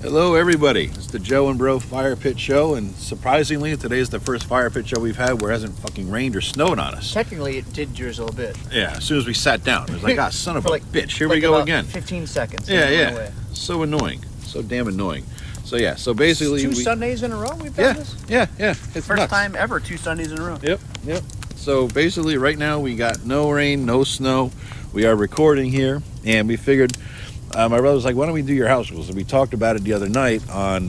Hello, everybody. It's the Joe and Bro Fire Pit Show, and surprisingly, today's the first fire pit show we've had where it hasn't fucking rained or snowed on us. Technically, it did drizzle a bit. Yeah, as soon as we sat down, it was like, ah, son of a bitch, here like we go about again. 15 seconds. Yeah. So annoying. So damn annoying. So yeah, so basically... Two Sundays in a row we've done this? Yeah. It's First nuts. time ever, 2 Sundays in a row. Yep. So basically, right now, we got no rain, no snow. We are recording here, and we figured... my brother was like, why don't we do your house rules? And we talked about it the other night on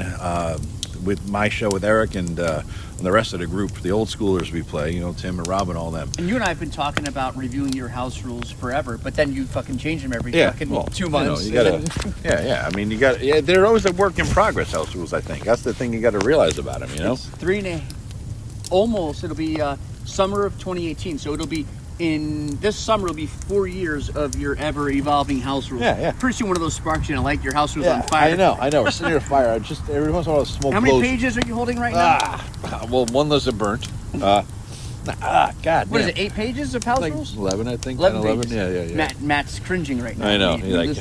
with my show with Eric and the rest of the group, the old schoolers we play, you know, Tim and Rob and all them. And you and I have been talking about reviewing your house rules forever, but then you fucking change them every fucking 2 months. You know, I mean, they're always a work in progress, house rules, I think. That's the thing you got to realize about them, you know? It's it'll be summer of 2018, so it'll be this summer will be 4 years of your ever-evolving house rules. Yeah. Pretty soon one of those sparks, like your house rules on fire. I know. We're sitting near a fire. I just every once in a while smoke. How many pages are you holding right now? Well, one less are burnt. God. What is it? 8 pages of house rules? 11, I think. 11 pages. Yeah. Matt's cringing right now. I know. He's like,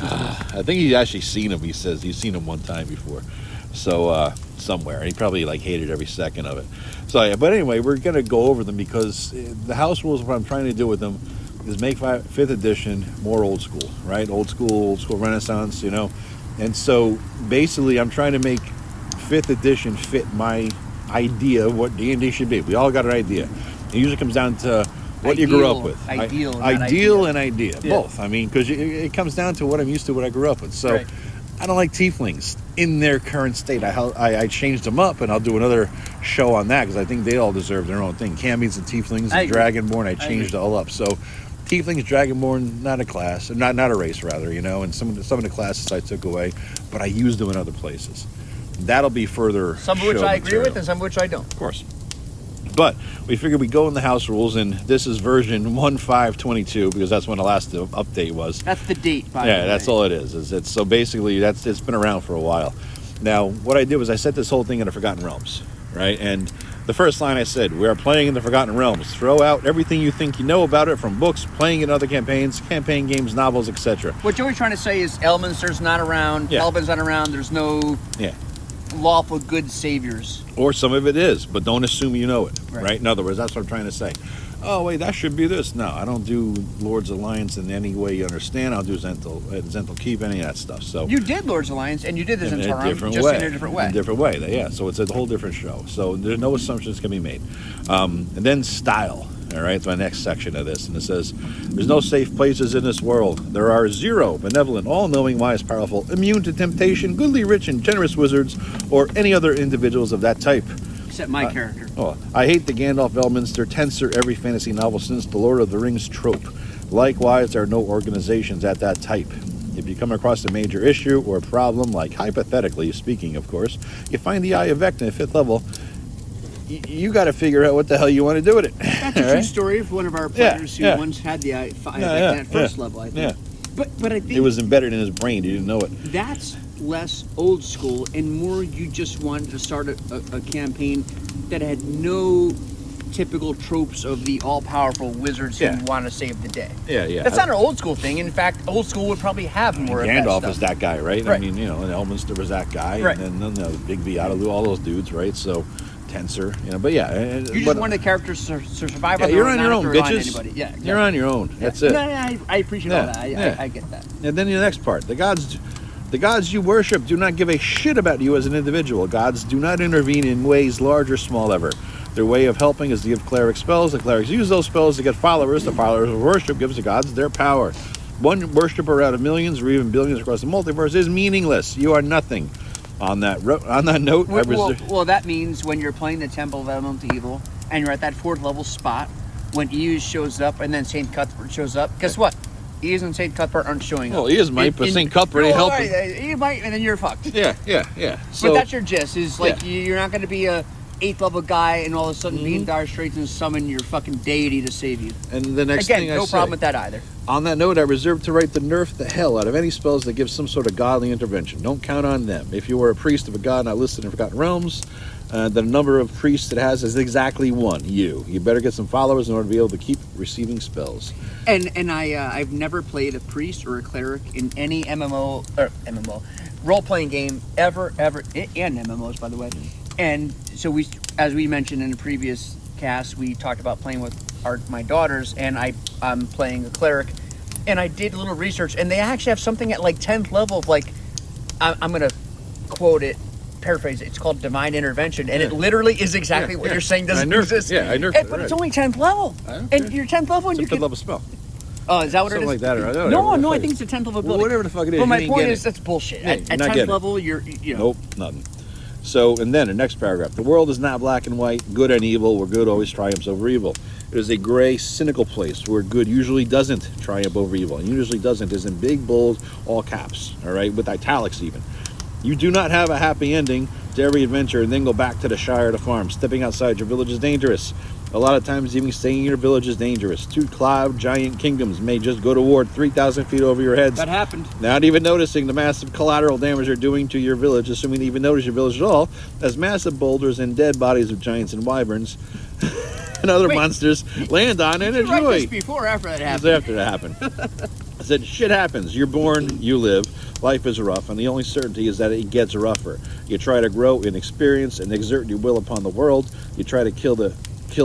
I think he's actually seen him. He says he's seen him one time before. So somewhere, he probably hated every second of it. So yeah, but anyway, we're gonna go over them because the house rules. What I'm trying to do with them is make 5th edition more old school, right? Old school Renaissance, you know. And so basically, I'm trying to make 5th edition fit my idea of what D&D should be. We all got an idea. It usually comes down to what you grew up with. Ideal and idea. Both. I mean, because it comes down to what I'm used to, what I grew up with. So. Right. I don't like tieflings in their current state. I changed them up, and I'll do another show on that because I think they all deserve their own thing. Cambies and tieflings and dragonborn, I changed it all up. So tieflings, dragonborn, not a class, not a race rather, you know. And some of the classes I took away, but I used them in other places. That'll be further. Some of which I agree with, and some of which I don't. Of course. But we figured we'd go in the house rules, and this is version 1.5.22 because that's when the last update was. That's the date, by the way. Yeah, that's all it is. It's so basically it's been around for a while. Now, what I did was I set this whole thing in the Forgotten Realms, right? And the first line I said, we are playing in the Forgotten Realms. Throw out everything you think you know about it from books, playing in other campaigns, campaign games, novels, etc. What you're trying to say is Elminster's not around, Elvin's not around, there's no... lawful good saviors. Or some of it is, but don't assume you know it, right? In other words, that's what I'm trying to say. Oh, wait, that should be this. No, I don't do Lord's Alliance in any way you understand. I'll do Zental Keep, any of that stuff. So you did Lord's Alliance, and you did the Zentarum, in a different way. In a different way, yeah. So it's a whole different show. So there's no assumptions can be made. And then style. All right, it's my next section of this, and it says, there's no safe places in this world. There are 0 benevolent, all-knowing, wise, powerful, immune to temptation, goodly, rich, and generous wizards, or any other individuals of that type. Except my character. I hate the Gandalf Elminster tensor every fantasy novel since the Lord of the Rings trope. Likewise, there are no organizations at that type. If you come across a major issue or problem, like hypothetically speaking, of course, you find the Eye of Vecna at 5th level, you got to figure out what the hell you want to do with it. That's a true story of one of our players who once had the Eye at first level, I think. Yeah. But I think... it was embedded in his brain. He didn't know it. That's less old school and more you just wanted to start a campaign that had no typical tropes of the all-powerful wizards who want to save the day. Yeah. That's not an old school thing. In fact, old school would probably have more of that Gandalf stuff. is that guy, right? I mean, and Elminster was that guy. Right. And then Big Viadalu, all those dudes, right? So... tensor, but you just want the characters to survive on their own. You're on your own, bitches. Anybody. Yeah, exactly. You're on your own. That's it. I appreciate all that. I get that. And then the next part, the gods you worship do not give a shit about you as an individual. Gods do not intervene in ways large or small ever. Their way of helping is to give cleric spells. The clerics use those spells to get followers. The followers of worship gives the gods their power. One worshiper out of millions or even billions across the multiverse is meaningless. You are nothing. On that note, well, that means when you're playing the Temple of Elemental Evil and you're at that 4th level spot, when Ease shows up and then St. Cuthbert shows up, guess what? Ease and St. Cuthbert aren't showing up. Well, Ease might, but St. Cuthbert ain't helping. He might, and then you're fucked. Yeah. So, but that's your gist, is you're not going to be a 8th level guy and all of a sudden be in dire straits and summon your fucking deity to save you. And the next thing no problem with that either. On that note, I reserve to right to nerf the hell out of any spells that give some sort of godly intervention. Don't count on them. If you were a priest of a god not listed in Forgotten Realms, the number of priests it has is exactly 1. You better get some followers in order to be able to keep receiving spells. And I've never played a priest or a cleric in any MMO role-playing game ever, and MMOs, by the way. And so as we mentioned in the previous cast, we talked about playing with my daughters, and I'm playing a cleric, and I did a little research, and they actually have something at like 10th level of like, I'm gonna quote it, paraphrase it. It's called divine intervention, and it literally is exactly what you're saying doesn't exist. Yeah, I nerfed it. But it's only 10th level, and you're 10th level, and it's you a can. level spell. Oh, is that what Something it is? like that, or I don't no, know. I think it's a 10th level ability. Well, whatever the fuck it is. But my you point ain't is, that's bullshit. Yeah, at not 10th getting level, you know. Nope, nothing. So, and then the next paragraph. The world is not black and white, good and evil, where good always triumphs over evil. It is a gray, cynical place where good usually doesn't triumph over evil. And usually doesn't is in big, bold, all caps, all right, with italics even. You do not have a happy ending to every adventure and then go back to the Shire to farm. Stepping outside your village is dangerous. A lot of times even staying in your village is dangerous. 2 cloud giant kingdoms may just go to war 3,000 feet over your heads. That happened. Not even noticing the massive collateral damage they're doing to your village, assuming they even notice your village at all, as massive boulders and dead bodies of giants and wyverns and other monsters land on and Did you write enjoy. this before or after that It was happened? after that happened. I said, shit happens. You're born, you live. Life is rough, and the only certainty is that it gets rougher. You try to grow in experience and exert your will upon the world. You try to kill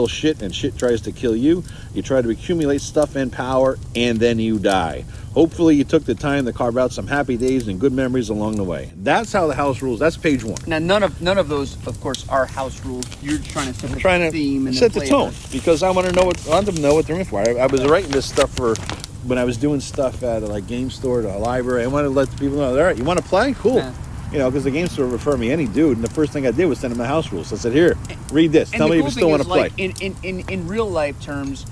shit, and shit tries to kill you. You try to accumulate stuff and power, and then you die. Hopefully you took the time to carve out some happy days and good memories along the way. That's how the house rules. That's page 1. Now, none of those, of course, are house rules. You're trying to set the theme and set the tone, because I want to know what they're in for. I was writing this stuff for when I was doing stuff at a game store, to a library. I wanted to let the people know, all right, you want to play? Cool. Yeah. You know, because the game store referred me any dude, and the first thing I did was send him the house rules. I said, here, read this. Tell me if you still want to play. In real life terms,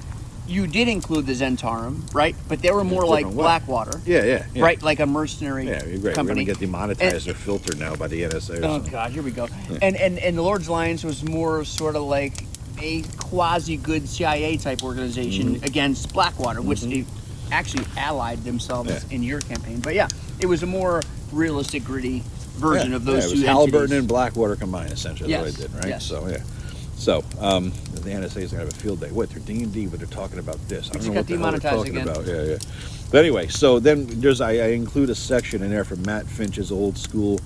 you did include the Zentarum, right? But they were more like Blackwater. Yeah. Right, like a mercenary Yeah, you're great. company. We're going to get demonetized or filtered now by the NSA. Oh, God, here we go. Yeah. And the Lord's Alliance was more sort of like a quasi-good CIA type organization against Blackwater, which they actually allied themselves in your campaign. But yeah, it was a more realistic, gritty version of those two entities. It was Halliburton and Blackwater combined, essentially, is what I did, right? Yes. So, yeah. So, the NSA is going to have a field day. What, they're D&D, but they're talking about this. I don't know what the hell they're talking about. Yeah. But anyway, so then I include a section in there from Matt Finch's old school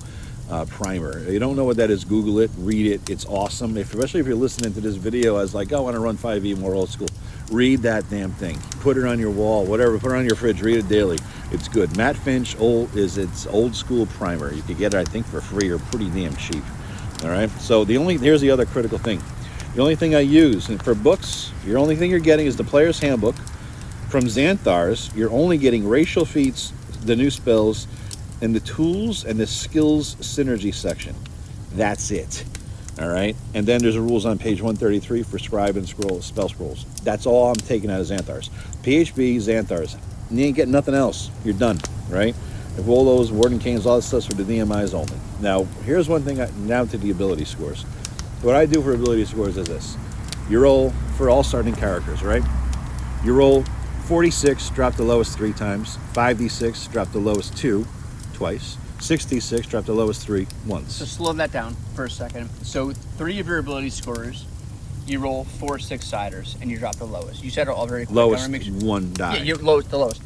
primer. You don't know what that is, Google it, read it. It's awesome. Especially if you're listening to this video as like, I want to run 5e more old school. Read that damn thing. Put it on your wall, whatever. Put it on your fridge. Read it daily. It's good. Matt Finch its old school primer. You could get it, I think, for free or pretty damn cheap. All right. So here's the other critical thing. The only thing I use, and for books, your only thing you're getting is the player's handbook. From Xanthars, you're only getting racial feats, the new spells, and the tools and the skills synergy section. That's it. All right. And then there's the rules on page 133 for scribe and spell scrolls. That's all I'm taking out of Xanthars. PHB, Xanthars. You ain't getting nothing else. You're done. Right? If all those Warden Canes, all that stuff's for the DMIs only. Now, here's one thing. Now to the ability scores. What I do for ability scores is this. You roll for all starting characters, right? You roll 46, drop the lowest 3 times. 5d6, drop the lowest 2 twice. 66, drop the lowest 3 once. So slow that down for a second. So 3 of your ability scores, you roll 4 6-siders, and you drop the lowest. You said it all very quick. Lowest 1 die. Yeah, you're the lowest.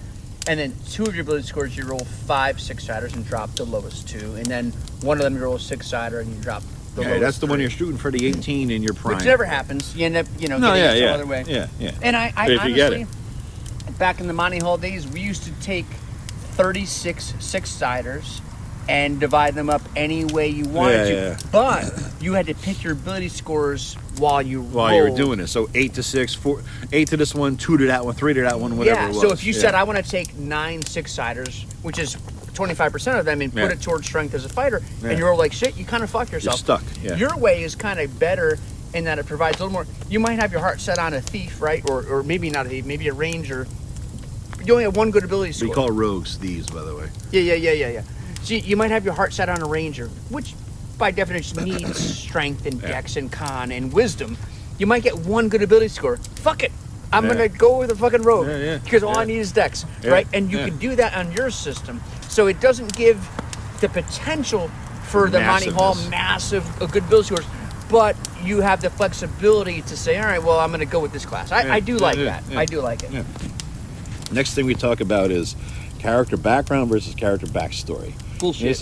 And then 2 of your ability scores, you roll 5 6-siders and drop the lowest 2. And then one of them you roll a 6-sider and you drop the lowest that's the 3. one you're shooting for the 18 in your prime. Which never happens. You end up, getting it some other way. Yeah. And I if you get it. back in the Monty Hall days, we used to take 36 6-siders and divide them up any way you wanted to. Yeah. But you had to pick your ability scores while you were doing it. So 8 to 6, 8 to this one, 2 to that one, 3 to that one, whatever it was. So if you said, I want to take 9 6-siders, which is 25% of them, and put it towards strength as a fighter, and you roll like shit, you kind of fuck yourself. You're stuck. Yeah. Your way is kind of better in that it provides a little more. You might have your heart set on a thief, right? Or maybe not a thief, maybe a ranger. You only have 1 good ability score. We call rogues thieves, by the way. Yeah. See, you might have your heart set on a ranger, which by definition needs strength and dex and con and wisdom. You might get 1 good ability score. Fuck it. I'm going to go with a fucking rogue. Because all I need is dex, right? And you can do that on your system. So it doesn't give the potential for the Monty Hall massive good ability scores, but you have the flexibility to say, all right, well, I'm going to go with this class. I do like that. I do like it. Yeah. Next thing we talk about is Character background versus character backstory. Bullshit. This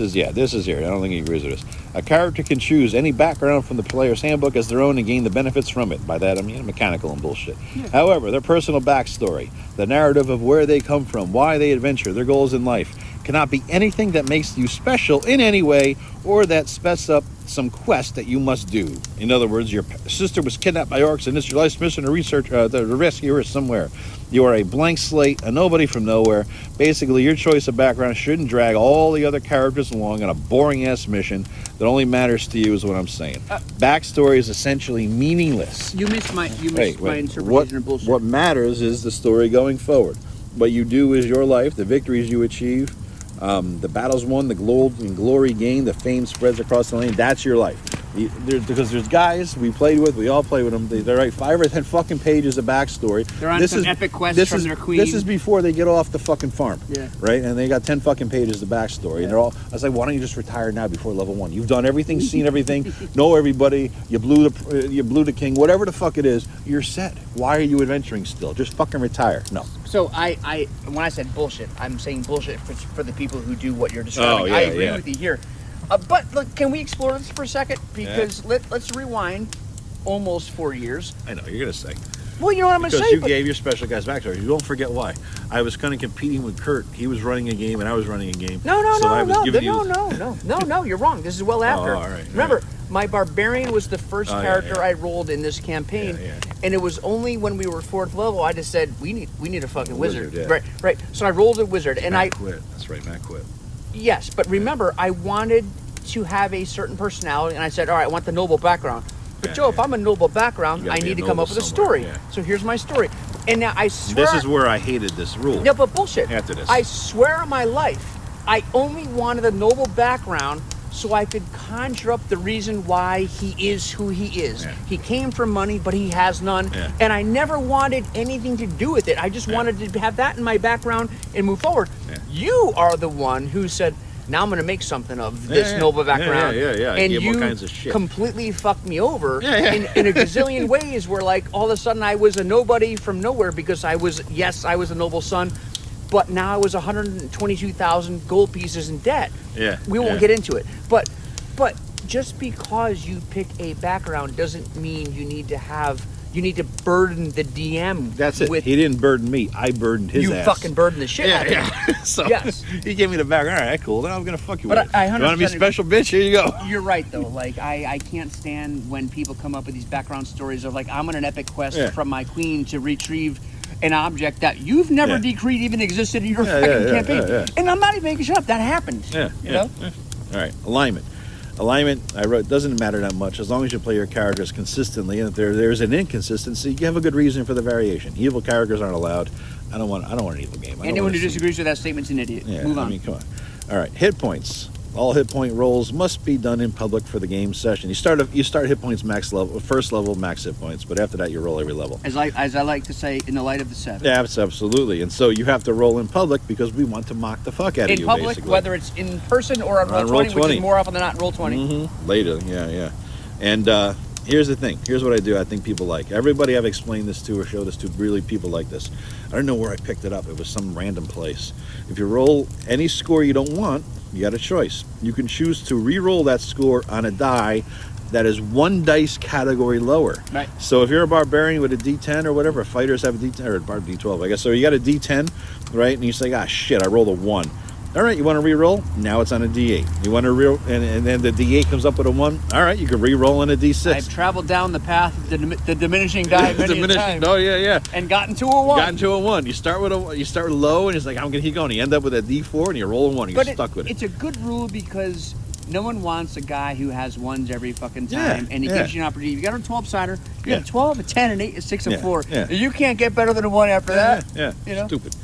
is here. I don't think he agrees with this. A character can choose any background from the player's handbook as their own and gain the benefits from it. By that I mean mechanical and bullshit. Yeah. However, their personal backstory, the narrative of where they come from, why they adventure, their goals in life, cannot be anything that makes you special in any way or that sets up some quest that you must do. In other words, your sister was kidnapped by orcs and it's your life's mission to rescue her somewhere. You are a blank slate, a nobody from nowhere. Basically, your choice of background shouldn't drag all the other characters along on a boring-ass mission that only matters to you is what I'm saying. Backstory is essentially meaninless. You missed my interpretation of bullshit. What matters is the story going forward. What you do is your life, the victories you achieve, the battles won, the glory gained, the fame spreads across the land. That's your life. Because there's guys we all play with them. They write 5 or 10 fucking pages of backstory. They're on some epic quest from their queen. This is before they get off the fucking farm. Yeah. Right? And they got 10 fucking pages of backstory. And they're all, I was like, why don't you just retire now before level 1? You've done everything, seen everything, know everybody, you blew the king, whatever the fuck it is, you're set. Why are you adventuring still? Just fucking retire. No. So I when I said bullshit, I'm saying bullshit for the people who do what you're describing. Oh, yeah, I agree yeah. with you here. But look, can we explore this for a second? Because let's rewind almost 4 years. I know, you're going to say. Well, you know what I'm going to say. Because you gave your special guy's backstory. You don't forget why. I was kind of competing with Kurt. He was running a game and I was running a game. No, No, you're wrong. This is well after. all right. Remember, my barbarian was the first character yeah. I rolled in this campaign, and it was only when we were 4th level I just said we need a fucking wizard. Yeah. Right. So I rolled a wizard, and Matt quit. That's right, Matt quit. Yes, but remember, I wanted to have a certain personality, and I said, all right, I want the noble background. But Joe, if I'm a noble background, I need to come up with a story. Yeah. So here's my story. And now I swear... This is where I hated this rule. No, but bullshit. After this. I swear on my life, I only wanted a noble background so I could conjure up the reason why he is who he is. Yeah. He came from money, but he has none. Yeah. And I never wanted anything to do with it. I just wanted to have that in my background and move forward. Yeah. You are the one who said... Now I'm going to make something of this noble background. Yeah. And you you kinds of shit. completely fucked me over Yeah. in a gazillion ways where, like, all of a sudden I was a nobody from nowhere because I was a noble son, but now I was 122,000 gold pieces in debt. Yeah. We won't get into it. But just because you pick a background doesn't mean you need to burden the DM. That's it. With, He didn't burden me. I burdened his ass. You fucking burden the shit out of him. Yeah. So Yes. he gave me the background. All right, cool. Then I'm going to fuck you But with it. I You want to be 100% special, bitch? Here you go. You're right, though. Like, I can't stand when people come up with these background stories of, like, I'm on an epic quest from my queen to retrieve an object that you've never decreed even existed in your fucking campaign. Yeah. And I'm not even making shit up. That happened. You know? Yeah. All right, alignment. Alignment, I wrote, doesn't matter that much as long as you play your characters consistently. And if there's an inconsistency, you have a good reason for the variation. Evil characters aren't allowed. I don't want an evil game. Anyone who disagrees with that statement's an idiot. Yeah, Move on. I mean, come on. All right, hit points. All hit point rolls must be done in public for the game session. You start hit points max level, first level max hit points, but after that you roll every level. As I like to say, in the light of the 7. Yeah, absolutely. And so you have to roll in public because we want to mock the fuck out of you. In public, basically. whether it's in person or on Roll20, which is more often than not Roll20. Mm-hmm. Later, yeah. And here's the thing. Here's what I do. I think people like. Everybody I've explained this to or showed this to, really people like this. I don't know where I picked it up. It was some random place. If you roll any score you don't want, you got a choice. You can choose to re-roll that score on a die that is 1 dice category lower. Right. So if you're a barbarian with a D10 or whatever, fighters have a D10 or a barb D12, I guess. So you got a D10, right? And you say, shit, I rolled a 1. All right, you want to re-roll? Now it's on a D8. You want to re-roll, and then the D8 comes up with a 1. All right, you can re-roll on a D6. I've traveled down the path of the diminishing die many times. Oh yeah. And gotten to a 1. Gotten to a 1. You start low, and it's like I'm gonna keep going. You end up with a D4, and you roll a 1. You're stuck with it. It's a good rule because no one wants a guy who has 1s every fucking time, and it gives you an opportunity. You got a 12-sider, you got a 12, a 10, an 8, a 6, and 4. Yeah. You can't get better than a 1 after that. Yeah. You know? Stupid.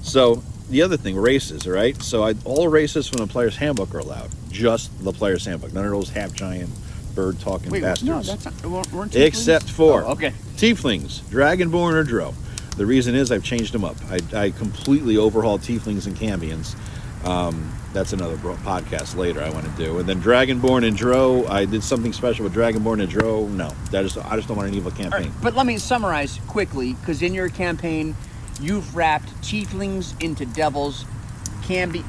So the other thing, races, all right? So all races from the player's handbook are allowed. Just the player's handbook. None of those half-giant, bird-talking bastards. No, that's not... Weren't tieflings? Except for tieflings, dragonborn or drow. The reason is I've changed them up. I completely overhauled tieflings and cambions. That's another podcast later I want to do. And then dragonborn and drow, I did something special with dragonborn and drow. No, I just don't want an evil campaign. Right, but let me summarize quickly, because in your campaign, you've wrapped tieflings into devils, can be,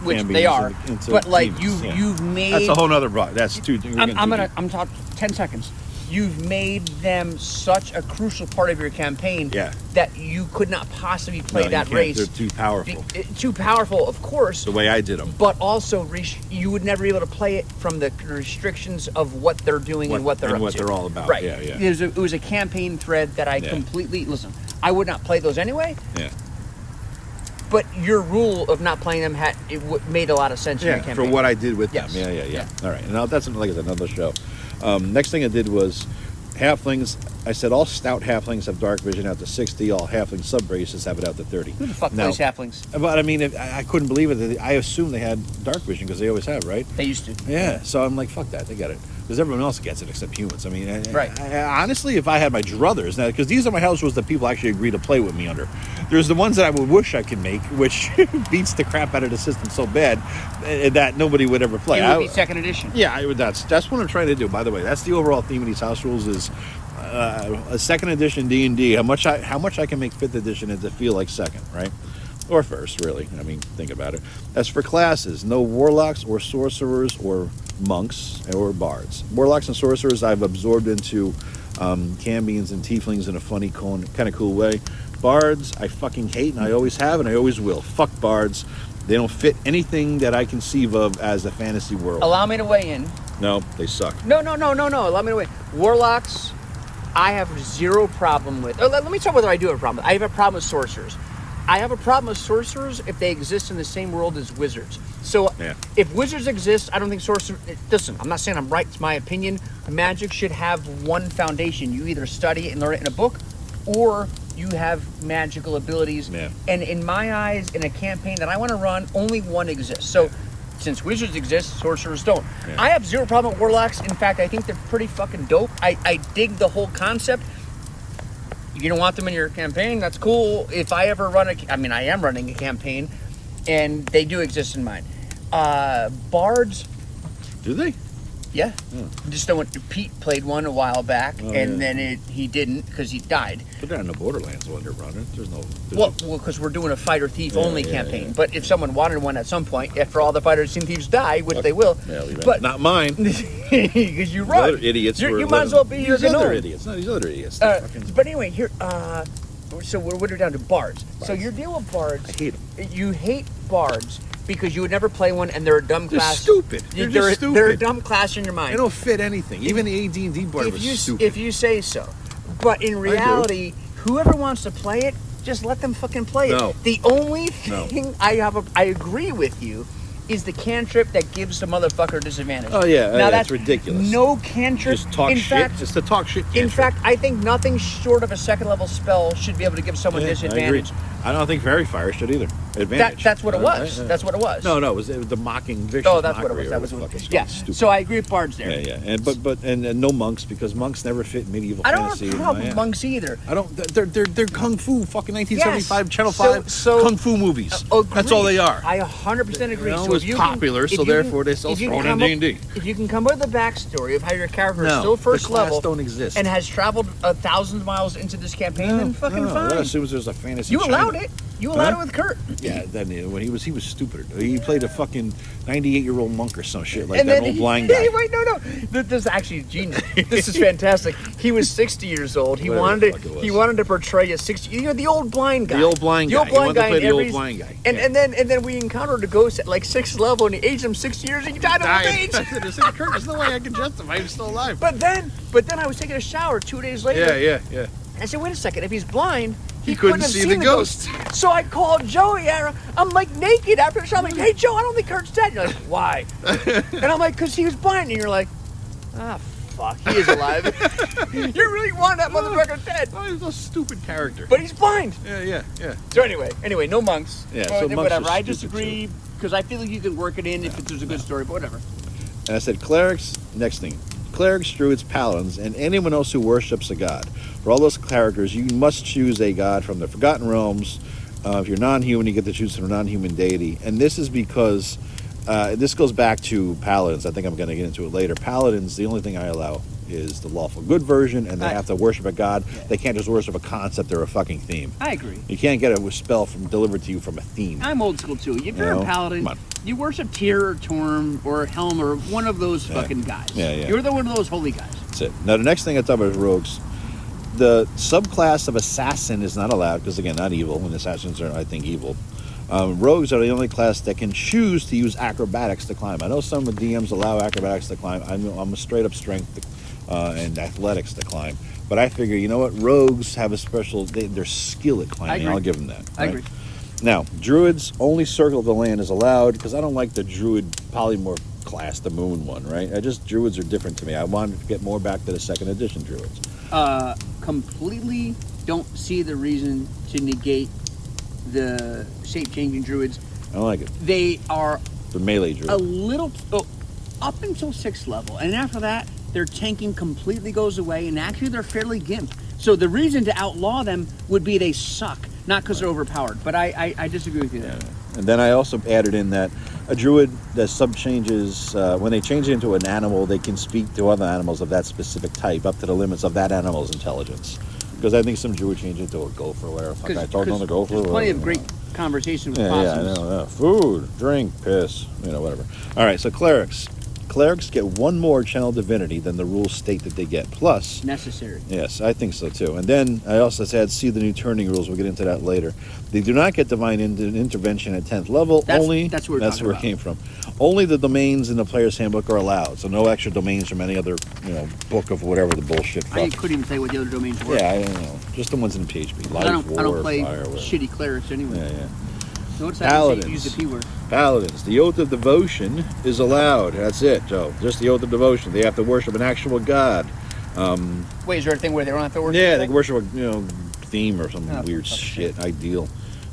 which Can be they are, into but like demons, you've made. That's a whole nother block. That's too. I'm talking 10 seconds. You've made them such a crucial part of your campaign that you could not possibly play that race. They're too powerful. Too powerful, of course. The way I did them. But also, you would never be able to play it from the restrictions of what they're doing and what they're up and what to. they're all about. Right. Yeah, yeah. It was a campaign thread that I completely listen. I would not play those anyway. Yeah. But your rule of not playing them made a lot of sense in your campaign. For what I did with Yes. them. Yeah. All right. Now that's like another show. Next thing I did was halflings. I said all stout halflings have dark vision out to 60. All halfling sub-races have it out to 30. Who the fuck plays halflings? But I mean, I couldn't believe it. I assumed they had dark vision because they always have, right? They used to. Yeah. So I'm like, fuck that. They got it. Because everyone else gets it except humans. I mean, right. Honestly, if I had my druthers, now, because these are my house rules that people actually agree to play with me under. There's the ones that I would wish I could make, which beats the crap out of the system so bad that nobody would ever play. It would be second edition. Yeah, that's what I'm trying to do. By the way, that's the overall theme of these house rules is a second edition D&D. How much I can make fifth edition and to feel like second, right? Or first, really. I mean, think about it. As for classes, no warlocks or sorcerers or monks or bards. Warlocks and sorcerers I've absorbed into cambions and tieflings in a funny, kind of cool way. Bards, I fucking hate, and I always have, and I always will. Fuck bards. They don't fit anything that I conceive of as a fantasy world. Allow me to weigh in. No, they suck. No. Allow me to weigh in. Warlocks, I have zero problem with. Let me talk whether I do have a problem. I have a problem with sorcerers. I have a problem with sorcerers if they exist in the same world as wizards. So if wizards exist, I don't think sorcerers... Listen, I'm not saying I'm right. It's my opinion. Magic should have one foundation. You either study it and learn it in a book, or you have magical abilities. Yeah. And in my eyes, in a campaign that I want to run, only one exists. So since wizards exist, sorcerers don't. Yeah. I have zero problem with warlocks. In fact, I think they're pretty fucking dope. I dig the whole concept. You don't want them in your campaign, that's cool. If I ever I am running a campaign, and they do exist in mine. Bards. Do they? Yeah. Just don't want. Pete played one a while back, then he didn't because he died. But they're in the Borderlands when they're running. There's no. Well, because we're doing a fighter thief only campaign. Yeah. But if someone wanted one at some point, after all the fighters and thieves die, which they will, but not mine. Because you run. Other idiots. You might as well be your these other idiots. No, these other idiots. But anyway, here. So we're down to bards. So your deal with bards. I hate them. You hate bards. Because you would never play one, and they're a dumb class. They're stupid. They're stupid. They're a dumb class in your mind. They don't fit anything. Even the AD&D board was stupid. If you say so. But in reality, whoever wants to play it, just let them fucking play it. The only thing I agree with you is the cantrip that gives the motherfucker disadvantage. Oh yeah, now that's ridiculous. No cantrip. Just talk shit. Just to talk shit. Cantrip. In fact, I think nothing short of a second level spell should be able to give someone disadvantage. I don't think Fairy Fire should either. Advantage. That's what it was. That's what it was. No, it was the mocking vicious. Oh, that's what it was. That was stupid. So I agree with bards there. Yeah. And no monks because monks never fit medieval fantasy. I don't have a problem with monks either. I don't. They're kung fu fucking 1975 Channel 5 kung fu movies. That's all they are. I 100% agree. It was popular, so therefore they still thrown in D&D. If you can come up with a backstory of how your character is still first level, don't exist, and has traveled 1,000 miles into this campaign, then fucking fine. That assumes there's a fantasy. You allowed it. You allowed it with Kurt. Yeah, then when he was stupid. He played a fucking 98-year-old monk or some shit like that old blind guy. Wait, no. This is actually genius. This is fantastic. He was 60 years old. He wanted to portray a 60. The old blind guy. The old blind guy. The old blind guy. The old blind guy. And then we encountered a ghost at like 6th level, and he aged him 6 years, and he died of old age. Kurt, there's no way I can justify him still alive. But then I was taking a shower 2 days later. Yeah. And I said, wait a second. If he's blind, he couldn't see the ghost. So I called Joey. I'm like naked after the show. I'm like, hey, Joe, I don't think Kurt's dead. You're like, why? And I'm like, because he was blind. And you're like, fuck, he is alive. You really want that motherfucker dead. Oh, he's a stupid character. But he's blind. Yeah. So anyway, no monks. Yeah, so whatever. I disagree because I feel like you could work it in if there's a good story, but whatever. And I said clerics, next thing. Clerics, druids, paladins, and anyone else who worships a god. For all those characters, you must choose a god from the Forgotten Realms. If you're non-human, you get to choose from a non-human deity. And this is because, this goes back to paladins. I think I'm going to get into it later. Paladins, the only thing I allow is the lawful good version, and they Right. have to worship a god. Yeah. They can't just worship a concept or a fucking theme. I agree. You can't get a spell delivered to you from a theme. I'm old school too. If you're No, a paladin, come on. you worship Tyr or Torm or Helm or one of those fucking guys. Yeah, yeah. You're one of those holy guys. That's it. Now, the next thing I talk about is rogues. The subclass of assassin is not allowed because, again, not evil, and assassins are, I think, evil. Rogues are the only class that can choose to use acrobatics to climb. I know some of the DMs allow acrobatics to climb. I'm a straight up strength and athletics to climb. But I figure, you know what? Rogues have a special, they're skilled at climbing. agree. I'll give them that. I agree. Now, druids, only circle of the land is allowed because I don't like the druid polymorph class, the moon one, right? Druids are different to me. I wanted to get more back to the second edition druids. Completely don't see the reason to negate the shape-changing druids. I don't like it. They are The melee druid. a little up until 6th level, and after that, their tanking completely goes away, and actually they're fairly gimped. So the reason to outlaw them would be they suck, not because they're overpowered. But I disagree with you there. And then I also added in that a druid that sub-changes, when they change it into an animal, they can speak to other animals of that specific type up to the limits of that animal's intelligence. Because I think some druid change into a gopher or whatever. Fuck, I told them to gopher. There's plenty of great conversation with Yeah, possums. I know. Food, drink, piss, whatever. All right, so clerics. Clerics get one more channel divinity than the rules state that they get. Plus, Necessary. yes, I think so too. And then I also said, see the new turning rules. We'll get into that later. They do not get divine intervention at 10th level. That's where it came from. Only the domains in the player's handbook are allowed. So no extra domains from any other, book of whatever the bullshit. I couldn't even tell you what the other domains were. Yeah, I don't know. Just the ones in the PHP. Life, I don't war, play fire, whatever. shitty clerics anyway. Yeah. Notice I Paladins. use the P word. Paladins, the oath of devotion is allowed. That's it, Joe. Just the oath of devotion. They have to worship an actual god. Wait, is there a thing where they don't have to worship? Yeah, that? they can worship a theme or some Oh, weird fuck shit. Ideal,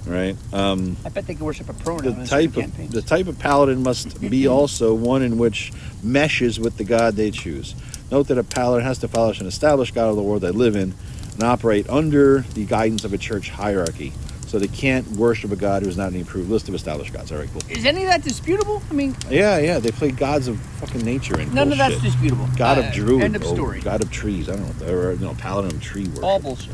right? I bet they can worship a pronoun. The type of paladin must be also one in which meshes with the god they choose. Note that a paladin has to follow an established god of the world they live in and operate under the guidance of a church hierarchy. So they can't worship a god who's not in the approved list of established gods. All right, cool. Is any of that disputable? I mean, Yeah, they play gods of fucking nature and none of bullshit. that's disputable. God of druid. End of story. God of trees. I don't know. Or paladin of tree worship. All bullshit.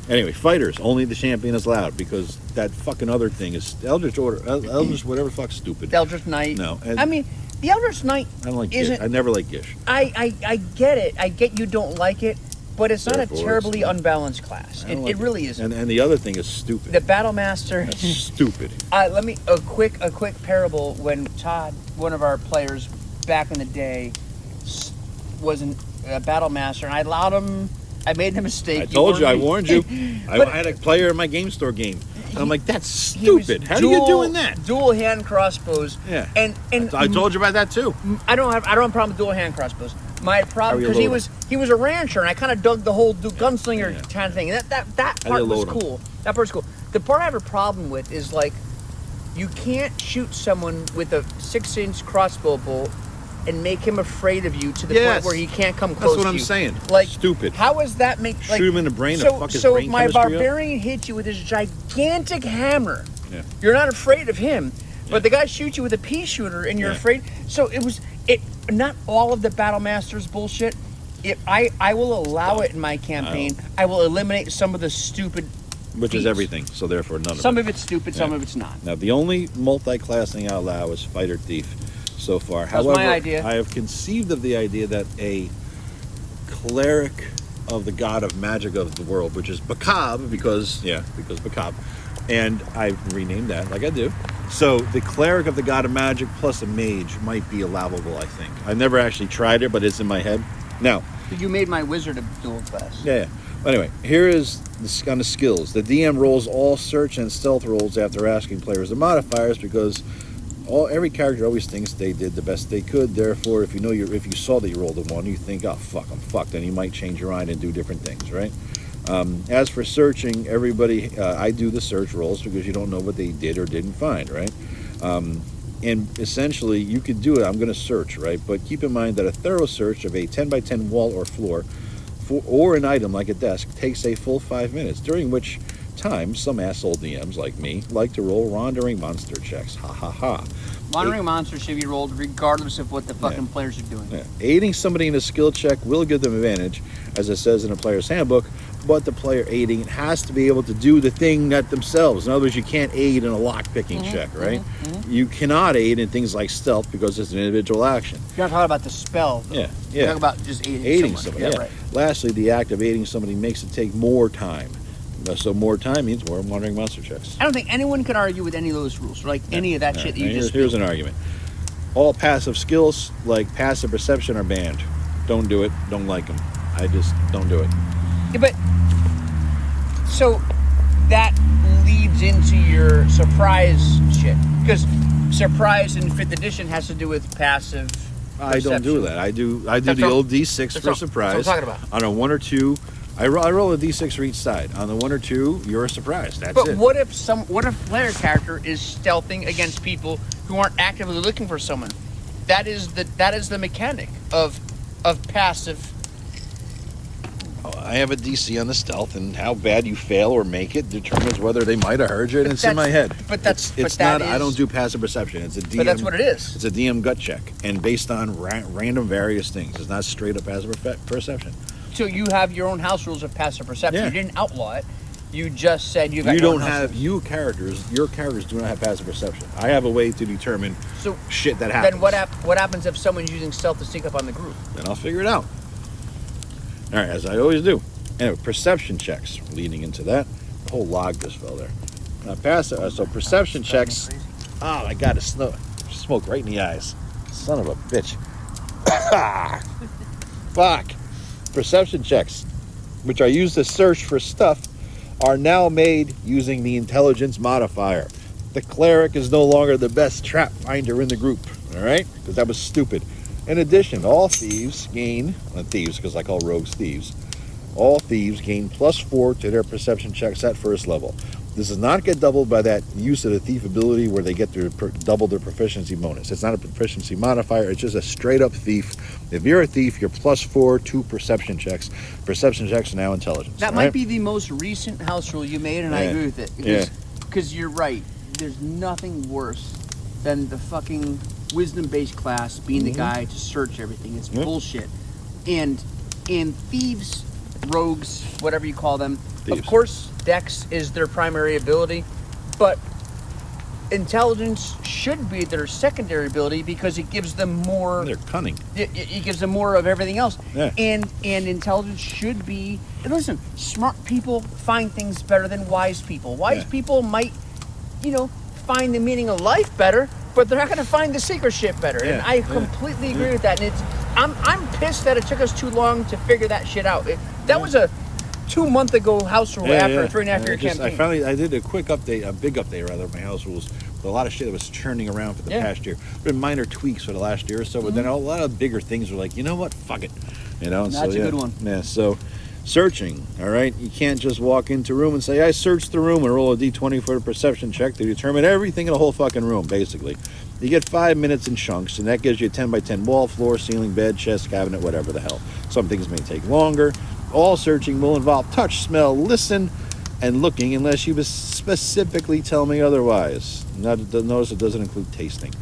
Anyway, fighters. Only the champion is allowed because that fucking other thing is Eldritch Order. Eldritch whatever the fuck's stupid. The Eldritch Knight. No. I mean, the Eldritch Knight I don't like Gish. isn't. I never like Gish. I get it. I get you don't like it, but it's not Therefore, a terribly it's not. unbalanced class. I don't It like really isn't. And the other thing is stupid. The Battle Master. That's stupid. Let me a quick parable. When Todd, one of our players back in the day, was a Battle Master, and I allowed him. I made the mistake. I told you. I warned you. But- I had a player in my game store game. And I'm like, that's He was stupid. How are you doing that? Dual hand crossbows. Yeah. And I told you about that too. I don't have a problem with dual hand crossbows. My problem How do because you load he was a rancher, and I kind of dug the whole gunslinger Yeah. kind of thing. That How do part you was load 'em? cool. That part's cool. The part I have a problem with is like you can't shoot someone with a 6-inch crossbow bolt and make him afraid of you to the Yes. point where he can't come close. That's what to I'm you. saying. Like Stupid. How is that make like Shoot him in the brain to So fuck his so brain if my chemistry up? barbarian hits you with his gigantic hammer. Yeah. You're not afraid of him, but the guy shoots you with a pea shooter, and you're Yeah. afraid. So it was it. Not all of the Battle Masters bullshit. I will allow it in my campaign. I will eliminate some of the stupid. Which is feats. everything. So therefore, none of it. Some of it's stupid. Some Yeah. of it's not. Now, the only multi-class thing I allow is fighter thief so far. That was However, my idea. I have conceived of the idea that a cleric of the god of magic of the world, which is Bakab, because Bakab, and I've renamed that like I do. So the cleric of the god of magic plus a mage might be allowable, I think. I never actually tried it, but it's in my head. Now, You made my wizard a dual class. yeah. Anyway, here is the kind of skills. The DM rolls all search and stealth rolls after asking players the modifiers because every character always thinks they did the best they could. Therefore, if you saw that you rolled a 1, you think, oh fuck, I'm fucked, and you might change your mind and do different things, right? As for searching, everybody, I do the search rolls because you don't know what they did or didn't find, right? And essentially, you could do it. I'm going to search, right? But keep in mind that a thorough search of a 10 by 10 wall or floor or an item like a desk takes a full 5 minutes, during which time some asshole DMs like me like to roll wandering monster checks. Ha ha ha. Wandering monsters should be rolled regardless of what the fucking players are doing. Yeah. Aiding somebody in a skill check will give them advantage, as it says in a player's handbook, but the player aiding has to be able to do the thing that themselves. In other words, you can't aid in a lock-picking check, right? You cannot aid in things like stealth because it's an individual action. You're not talking about the spell, though. Yeah. You're talking about just aiding somebody. Yeah, right. Lastly, the act of aiding somebody makes it take more time. So more time means more wandering monster checks. I don't think anyone could argue with any of those rules, like any of that shit that you just... Here's an argument. All passive skills, like passive perception, are banned. Don't do it. Don't like them. I just don't do it. Yeah, but... So, that leads into your surprise shit. Because surprise in 5th edition has to do with passive perception. I don't do that. I do the old D6 for surprise. That's what I'm talking about. On a 1 or 2... I roll a d6 for each side. On the 1 or 2, you're a surprise. That's it. But what if a player character is stealthing against people who aren't actively looking for someone? That is the mechanic of passive. I have a DC on the stealth, and how bad you fail or make it determines whether they might have heard you. And it's in my head. But that's it's not. I don't do passive perception. It's a DM. But that's what it is. It's a DM gut check, and based on random various things. It's not straight up passive perception. So you have your own house rules of passive perception. Yeah. You didn't outlaw it. You just said you got. You your don't own have your characters do not have passive perception. I have a way to determine shit that happens. Then what happens if someone's using stealth to sneak up on the group? Then I'll figure it out. All right, as I always do. Anyway, perception checks leading into that. The whole log just fell there. So perception checks. Oh my God, smoke right in the eyes. Son of a bitch. Fuck. Perception checks, which are used to search for stuff, are now made using the intelligence modifier. The cleric is no longer the best trap finder in the group, all right? Because that was stupid. In addition, all thieves gain, not thieves because I call rogues thieves, all thieves gain +4 to their perception checks at first level. This does not get doubled by that use of the thief ability where they get double their proficiency bonus. It's not a proficiency modifier, it's just a straight up thief. If you're a thief, you're +4 to perception checks. Perception checks are now intelligence. That might be the most recent house rule you made, and I agree with it. Because you're right. There's nothing worse than the fucking wisdom-based class being the guy to search everything. It's bullshit. And thieves, rogues, whatever you call them, of course, Dex is their primary ability, but intelligence should be their secondary ability because it gives them more. They're cunning. It gives them more of everything else. Yeah. And intelligence should be. Listen, smart people find things better than wise people. Wise people might, find the meaning of life better, but they're not going to find the secret shit better. And I completely agree with that. And I'm pissed that it took us too long to figure that shit out. That was a 2 month ago house rule after a 3.5 year campaign. I did a quick update, a big update rather, of my house rules with a lot of shit that was churning around for the past year. There have been minor tweaks for the last year or so, but then a lot of bigger things were like, you know what, fuck it. That's a good one. Yeah, so searching, all right? You can't just walk into a room and say, I searched the room and roll a d20 for a perception check to determine everything in the whole fucking room, basically. You get 5 minutes in chunks, and that gives you a 10 by 10 wall, floor, ceiling, bed, chest, cabinet, whatever the hell. Some things may take longer. All searching will involve touch, smell, listen, and looking unless you specifically tell me otherwise. Notice it doesn't include tasting.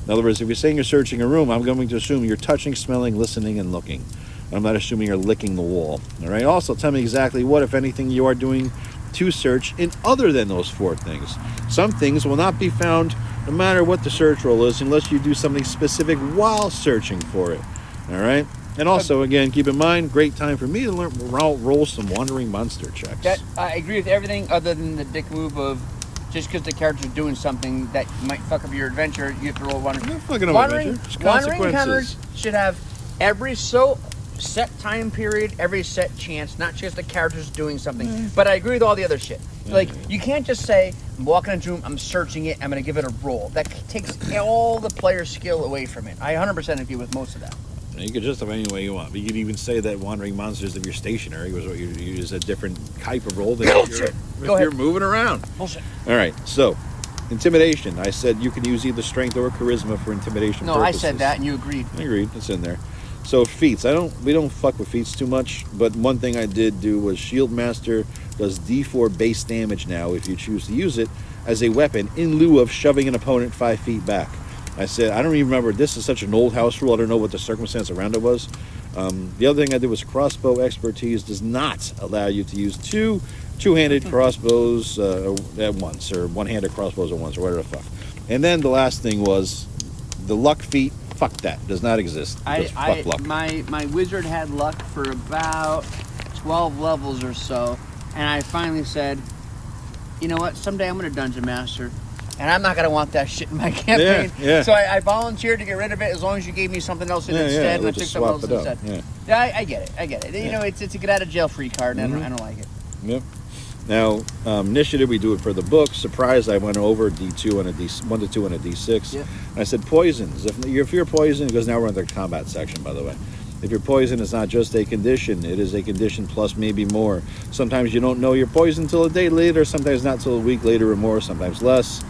In other words, if you're saying you're searching a room, I'm going to assume you're touching, smelling, listening, and looking. I'm not assuming you're licking the wall. All right. Also, tell me exactly what, if anything, you are doing to search in other than those 4 things. Some things will not be found no matter what the search roll is unless you do something specific while searching for it. All right. And also, again, keep in mind, great time for me to roll some wandering monster checks. I agree with everything other than the dick move of just because the character's doing something that might fuck up your adventure, you have to roll wandering. Wandering encounters should have every set time period, every set chance, not just the character's doing something. But I agree with all the other shit. Like, you can't just say, I'm walking into a room, I'm searching it, I'm going to give it a roll. That takes all the player skill away from it. I 100% agree with most of that. You could just have any way you want. But you could even say that wandering monsters, if you're stationary, was what you use a different type of roll than if you're moving around. Bullshit. All right, so intimidation. I said you can use either strength or charisma for intimidation purposes. No, I said that and you agreed. I agreed. It's in there. So feats. We don't fuck with feats too much, but one thing I did do was Shield Master does D4 base damage now if you choose to use it as a weapon in lieu of shoving an opponent 5 feet back. I said, I don't even remember. This is such an old house rule. I don't know what the circumstance around it was. The other thing I did was crossbow expertise does not allow you to use two-handed crossbows at once, or one-handed crossbows at once, or whatever the fuck. And then the last thing was the luck feat. Fuck that. Does not exist. Fuck luck. My wizard had luck for about 12 levels or so, and I finally said, you know what? Someday I'm going to dungeon master, and I'm not going to want that shit in my campaign. Yeah. So I volunteered to get rid of it as long as you gave me something else instead, and I took something else instead. Yeah, I get it. You know, it's a get out of jail free card, and I don't like it. Yep. Now, initiative, we do it for the book. Surprise, I went over D2 and a D1 to 2 and a D6. Yep. And I said poisons. If you're poisoned, because now we're in the combat section, by the way. If you're poisoned, it's not just a condition. It is a condition plus maybe more. Sometimes you don't know you're poisoned until a day later. Sometimes not till a week later or more. Sometimes less.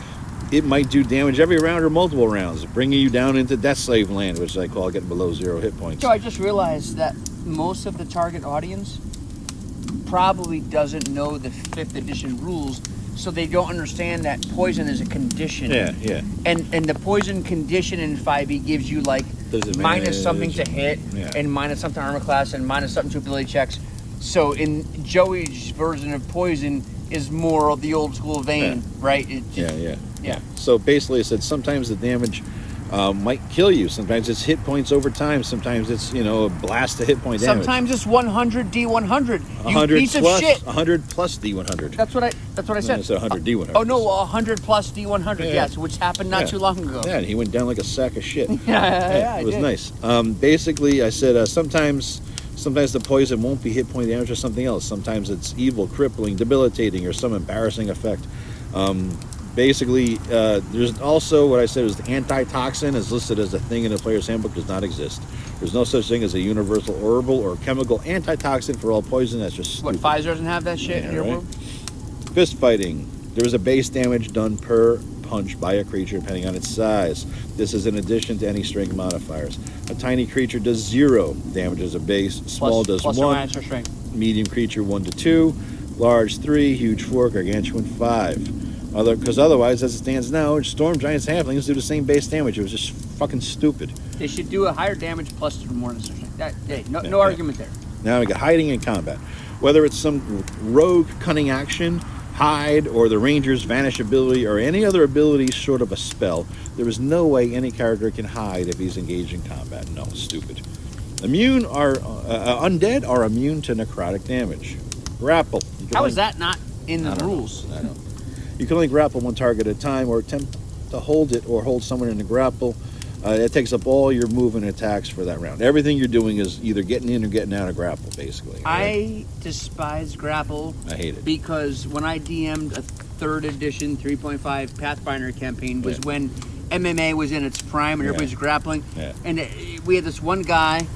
It might do damage every round or multiple rounds, bringing you down into Death Slave land, which I call getting below 0 hit points. So I just realized that most of the target audience probably doesn't know the 5th edition rules, so they don't understand that poison is a condition. Yeah. And the poison condition in 5e gives you like minus something to hit, and minus something to armor class, and minus something to ability checks. So in Joey's version of poison is more of the old school vein, right? Yeah. So basically, it said sometimes the damage might kill you. Sometimes it's hit points over time. Sometimes it's a blast to hit point damage. Sometimes it's 100 D100. You 100 piece plus, of shit. 100 plus D100. That's what I said. It's 100 D100. Oh no, 100 plus D100. Yes, which happened not too long ago. Yeah, he went down like a sack of shit. Yeah, it was nice. Basically, I said sometimes the poison won't be hit point damage or something else. Sometimes it's evil, crippling, debilitating, or some embarrassing effect. Basically, there's also what I said is the antitoxin is listed as a thing in the player's handbook. Does not exist. There's no such thing as a universal herbal or chemical antitoxin for all poison. That's just stupid. What, Pfizer doesn't have that shit in your world? Fist fighting. There is a base damage done per punch by a creature depending on its size. This is in addition to any strength modifiers. A tiny creature does 0 damage as a base. Small does plus 1. Or minus for strength. Medium creature 1 to 2. Large 3. Huge 4. Gargantuan 5. Because otherwise, as it stands now, storm giants halflings do the same base damage. It was just fucking stupid. They should do a higher damage plus for more than strength. No argument there. Now we got hiding in combat. Whether it's some rogue cunning action, hide, or the ranger's vanish ability, or any other ability short of a spell, there is no way any character can hide if he's engaged in combat. No, stupid. Undead are immune to necrotic damage. Grapple. How is that not in the rules? I don't know. You can only grapple one target at a time, or attempt to hold it, or hold someone in a grapple. It takes up all your movement attacks for that round. Everything you're doing is either getting in or getting out of grapple, basically. Right? I despise grapple. I hate it. Because when I DM'd a 3rd edition 3.5 Pathfinder campaign was when MMA was in its prime and everybody's grappling. Yeah. And we had this one guy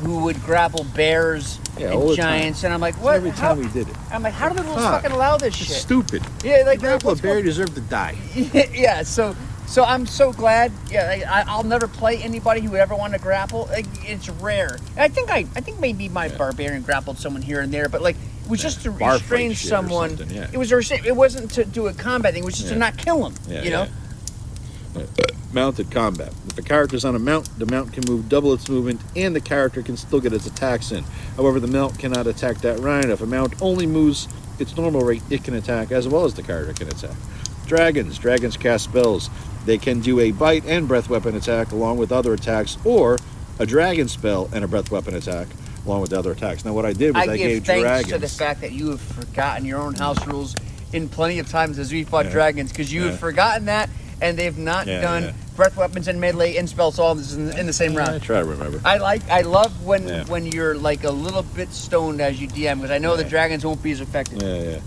who would grapple bears and giants, and I'm like, what? Every time we did it. I'm like, how do the rules fucking allow this shit? It's stupid. Yeah, like grapple a bear deserve to die. Yeah, so I'm so glad. Yeah, I'll never play anybody who would ever want to grapple. Like, it's rare. I think maybe my barbarian grappled someone here and there, but like it was just to restrain someone. It was it wasn't to do a combat thing. It was just to not kill him. You know. Mounted combat. If a character's on a mount, the mount can move double its movement, and the character can still get its attacks in. However, the mount cannot attack that round. If a mount only moves its normal rate, it can attack as well as the character can attack. Dragons cast spells. They can do a bite and breath weapon attack along with other attacks, or a dragon spell and a breath weapon attack along with other attacks. Now, what I did was I gave thanks dragons to the fact that you have forgotten your own house rules in plenty of times as we fought dragons, because you have forgotten that, and they've not done breath weapons and melee and spells all in the same round. I try to remember. I love when you're like a little bit stoned as you DM, because I know the dragons won't be as effective.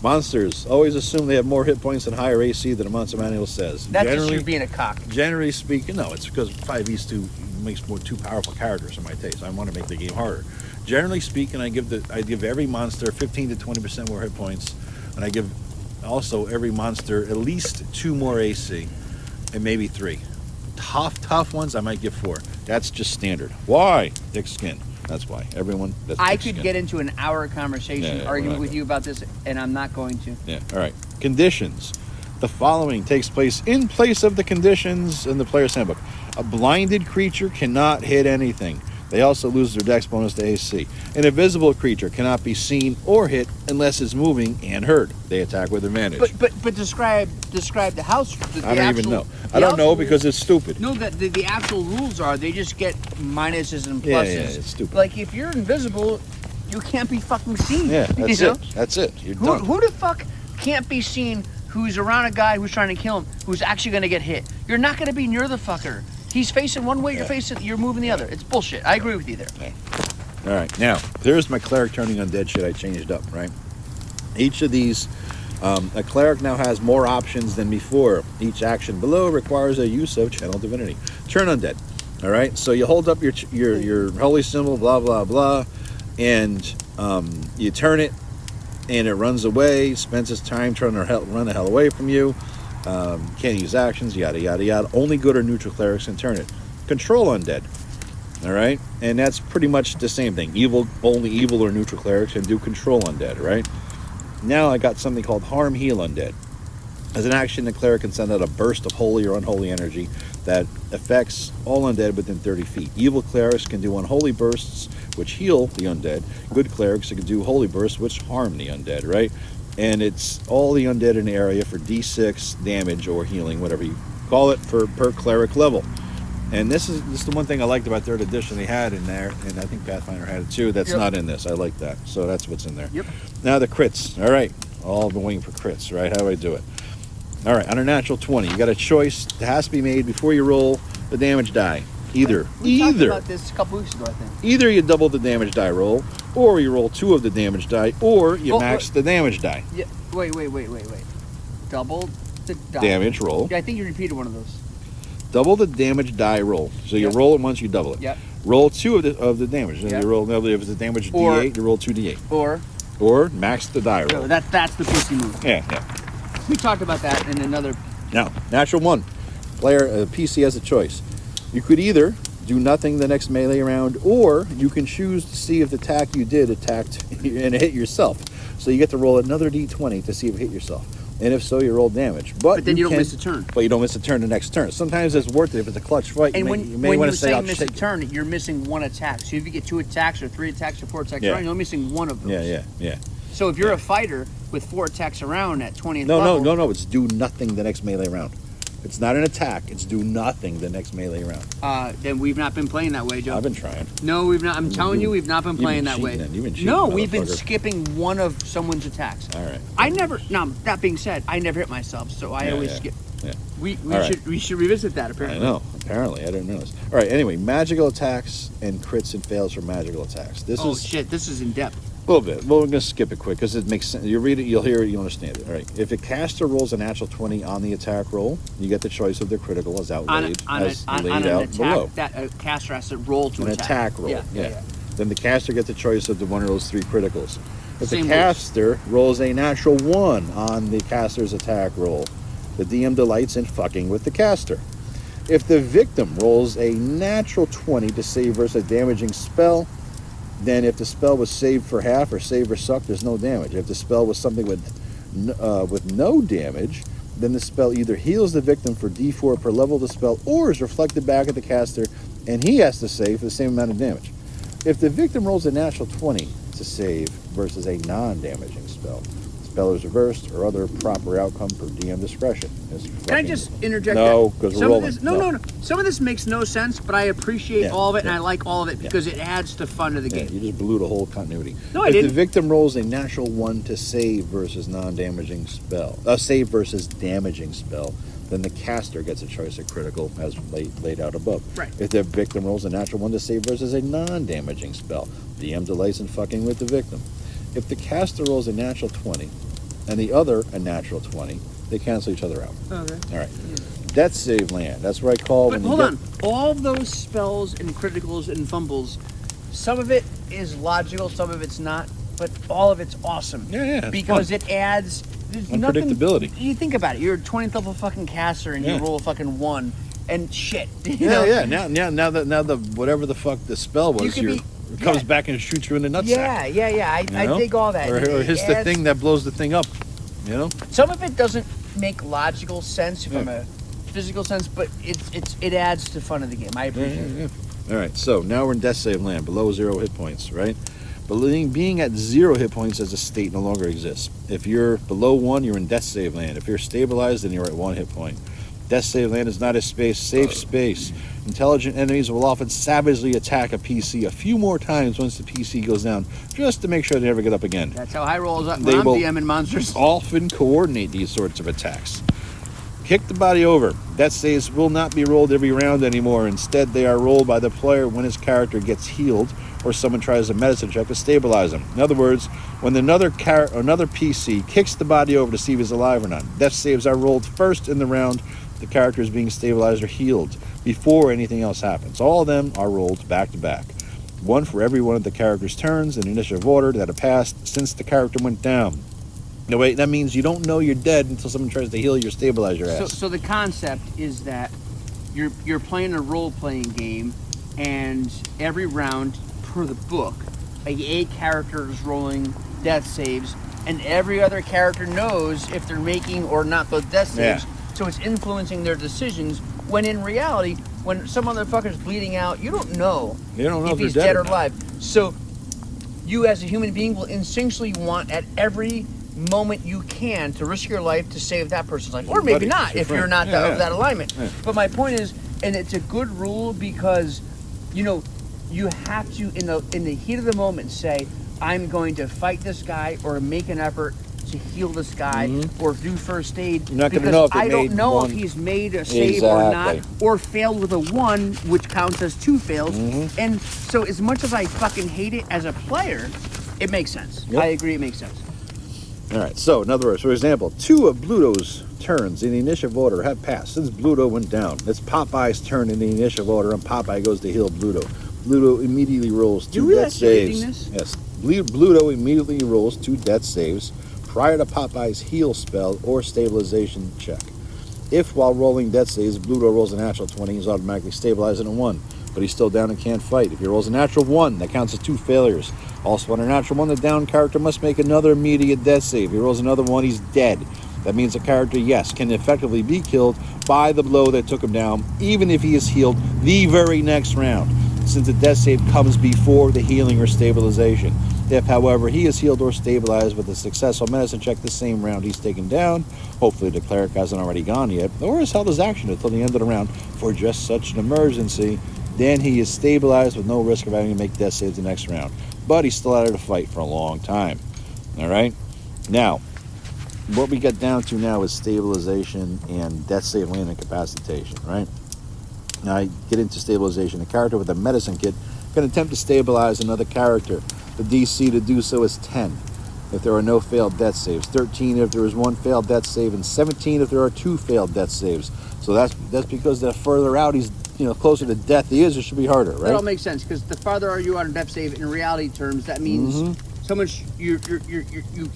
Monsters always assume they have more hit points and higher AC than the monster manual says. That's just you being a cock. Generally speaking, no, it's because 5e makes two powerful characters in my taste. I want to make the game harder. Generally speaking, I give every monster 15 to 20% more hit points, and I give also every monster at least 2 more AC, and maybe 3. Tough ones, I might give 4. That's just standard. Why? Thick skin. That's why. Everyone. I could get into an hour conversation argument with you about this, and I'm not going to. Yeah. All right. Conditions. The following takes place in place of the conditions in the player's handbook. A blinded creature cannot hit anything. They also lose their dex bonus to AC. An invisible creature cannot be seen or hit unless it's moving and heard. They attack with advantage. But describe the house. I don't even know. I don't know because it's stupid. No, the actual rules are they just get minuses and pluses. Yeah, it's stupid. Like if you're invisible, you can't be fucking seen. Yeah, that's it. That's it. You're done. Who the fuck can't be seen? Who's around a guy who's trying to kill him? Who's actually going to get hit? You're not going to be near the fucker. He's facing one way. You're moving the other. It's bullshit. I agree with you there. Yeah. All right, now there's my cleric turning undead shit I changed up, right? Each of these, a cleric now has more options than before. Each action below requires a use of channel divinity. Turn undead. All right, so you hold up your holy symbol, blah blah blah, and you turn it, and it runs away. Spends its time trying to run the hell away from you. Can't use actions, yada yada yada. Only good or neutral clerics can turn it. Control undead. All right, and that's pretty much the same thing. Only evil or neutral clerics can do control undead. Right now, I got something called harm heal undead. As an action, the cleric can send out a burst of holy or unholy energy that affects all undead within 30 feet. Evil clerics can do unholy bursts, which heal the undead. Good clerics can do holy bursts, which harm the undead. Right. And it's all the undead in the area for D6 damage or healing, whatever you call it, per cleric level. And this is the one thing I liked about 3rd edition they had in there, and I think Pathfinder had it too. That's not in this. I like that. So that's what's in there. Yep. Now the crits. All right. I've been waiting for crits, right? How do I do it? All right. On a natural 20, you got a choice that has to be made before you roll the damage die. We talked about this a couple weeks ago, I think. Either you double the damage die roll, or you roll 2 of the damage die, or you max the damage die. Yeah. Wait. Double the die. Damage roll. Yeah, I think you repeated one of those. Double the damage die roll. So you roll it once, you double it. Yep. Roll 2 of the damage. Yep. You roll, if it's a damage D8, you roll 2D8. Or max the die roll. no, that's the pussy move. Yeah. We talked about that in another. Now, natural 1. PC has a choice. You could either do nothing the next melee round, or you can choose to see if the attack you did attacked and hit yourself. So you get to roll another D20 to see if it hit yourself. And if so, you roll damage. But then you don't miss a turn. But you don't miss a turn the next turn. Sometimes it's worth it if it's a clutch fight. And you may want to say, I'll miss a turn, you're missing one attack. So if you get 2 attacks or 3 attacks or 4 attacks around, you're missing one of those. Yeah. So if you're a fighter with 4 attacks around at 20th level... No. It's do nothing the next melee round. It's not an attack. It's do nothing the next melee round. Then we've not been playing that way, Joe. I've been trying. No, we've not. I'm telling you, we've not been playing that way. You've been cheating, no, we've been motherfucker. skipping one of someone's attacks. All right. I never... Now, that being said, I never hit myself, so I always skip. Yeah. We All should revisit that, apparently. I know. Apparently. I didn't know this. All right. Anyway, magical attacks and crits and fails for magical attacks. This is in depth. A little bit. Well, we're going to skip it quick because it makes sense. You read it, you'll hear it, you'll understand it. All right. If a caster rolls a natural 20 on the attack roll, you get the choice of their critical as outlaid, on an out attack, below. that a caster has to roll to An attack roll. Yeah. Then the caster gets the choice of one of those 3 criticals. If the caster rolls a natural 1 on the caster's attack roll, the DM delights in fucking with the caster. If the victim rolls a natural 20 to save versus a damaging spell, then if the spell was saved for half or save or suck, there's no damage. If the spell was something with no damage, then the spell either heals the victim for D4 per level of the spell, or is reflected back at the caster, and he has to save for the same amount of damage. If the victim rolls a natural 20 to save versus a non-damaging spell, spell is reversed or other proper outcome per DM discretion. Can I just interject? No, because we're rolling. No. Some of this makes no sense, but I appreciate all of it, and I like all of it because it adds to fun of the game. You just blew the whole continuity. No, I if didn't. The victim rolls a natural 1 to save versus non-damaging spell, save versus damaging spell, then the caster gets a choice of critical as laid out above. Right. If the victim rolls a natural 1 to save versus a non-damaging spell, DM delays in fucking with the victim. If the caster rolls a natural 20 and the other a natural 20, they cancel each other out. Okay. All right. Death save land. That's what I call. But hold on. All those spells and criticals and fumbles, some of it is logical, some of it's not, but all of it's awesome. Yeah. Because it adds unpredictability. You think about it. You're a 20th level fucking caster and you roll a fucking 1 and shit. You know? Now the whatever the fuck the spell was, it comes back and shoots you in the nutsack. Yeah. I dig all that. Or hits the thing that blows the thing up. You know. Some of it doesn't make logical sense from a physical sense, but it adds to fun of the game. I appreciate it. All right, so now we're in death save land, below 0 hit points, right? Being at 0 hit points as a state no longer exists. If you're below 1, you're in death save land. If you're stabilized, then you're at 1 hit point. Death save land is not a safe space. Intelligent enemies will often savagely attack a PC a few more times once the PC goes down, just to make sure they never get up again. That's how I roll when They I'm will DMing monsters. often coordinate these sorts of attacks. Kick the body over. Death saves will not be rolled every round anymore. Instead, they are rolled by the player when his character gets healed or someone tries a medicine check to stabilize him. In other words, when another PC kicks the body over to see if he's alive or not, death saves are rolled first in the round the character is being stabilized or healed before anything else happens. All of them are rolled back to back. One for every one of the character's turns in initiative order that have passed since the character went down. No, wait, that means you don't know you're dead until someone tries to heal you or stabilize your ass. So the concept is that you're playing a role-playing game, and every round, per the book, a character is rolling death saves, and every other character knows if they're making or not those death saves. Yeah. So it's influencing their decisions, when in reality, when some motherfucker's bleeding out, you don't know, if he's dead or alive. So you as a human being will instinctually want at every moment you can to risk your life to save that person's life, or maybe not if you're not of that alignment. Yeah. But my point is, and it's a good rule because, you have to in the heat of the moment say, I'm going to fight this guy or make an effort to heal this guy or do first aid. You're not going to know if I don't know if he's made a save or not, or failed with a 1, which counts as 2 fails. And so as much as I fucking hate it as a player, it makes sense. Yep. I agree, it makes sense. All right, so in other words, for example, 2 of Bluto's turns in the initiative order have passed since Bluto went down. It's Popeye's turn in the initiative order, and Popeye goes to heal Bluto. Bluto immediately rolls 2 death saves. Yes, Bluto immediately rolls 2 death saves prior to Popeye's heal spell or stabilization check. If while rolling death saves, Bluto rolls a natural 20, he's automatically stabilized in a 1, but he's still down and can't fight. If he rolls a natural 1, that counts as 2 failures. Also on a natural 1, the down character must make another immediate death save. If he rolls another 1, he's dead. That means the character, yes, can effectively be killed by the blow that took him down, even if he is healed the very next round, since the death save comes before the healing or stabilization. If, however, he is healed or stabilized with a successful medicine check the same round he's taken down, hopefully the cleric hasn't already gone yet, or has held his action until the end of the round for just such an emergency, then he is stabilized with no risk of having to make death saves the next round. But he's still out of the fight for a long time. All right? Now, what we get down to now is stabilization and death save land incapacitation, right? Now, I get into stabilization. A character with a medicine kit can attempt to stabilize another character. The DC to do so is 10 if there are no failed death saves, 13 if there is 1 failed death save, and 17 if there are 2 failed death saves. So that's because the further out he's closer to death he is, it should be harder, right? That all makes sense, because the farther you are on death save, in reality terms, that means so much you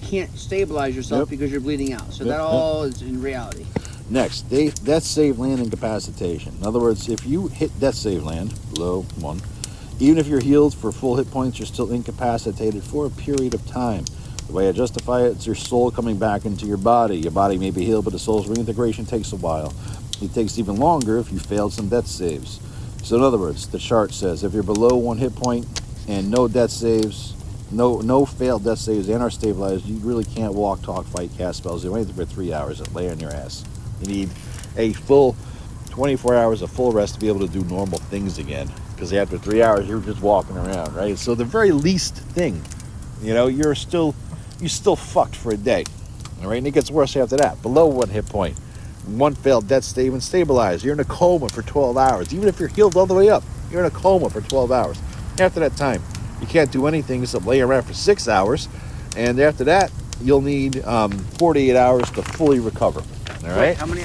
can't stabilize yourself because you're bleeding out. So that all is in reality. Next, death save land incapacitation. In other words, if you hit death save land below 1, even if you're healed for full hit points, you're still incapacitated for a period of time. The way I justify it, it's your soul coming back into your body. Your body may be healed, but the soul's reintegration takes a while. It takes even longer if you failed some death saves. So in other words, the chart says if you're below 1 hit point and no death saves, no failed death saves and are stabilized, you really can't walk, talk, fight, cast spells, do anything for 3 hours and lay on your ass. You need a full 24 hours of full rest to be able to do normal things again. Because after 3 hours, you're just walking around, right? So the very least thing, you're still fucked for a day, all right? And it gets worse after that. Below 1 hit point, 1 failed death save and stabilized. You're in a coma for 12 hours. Even if you're healed all the way up, you're in a coma for 12 hours. After that time, you can't do anything except lay around for 6 hours. And after that, you'll need 48 hours to fully recover, all right? How many?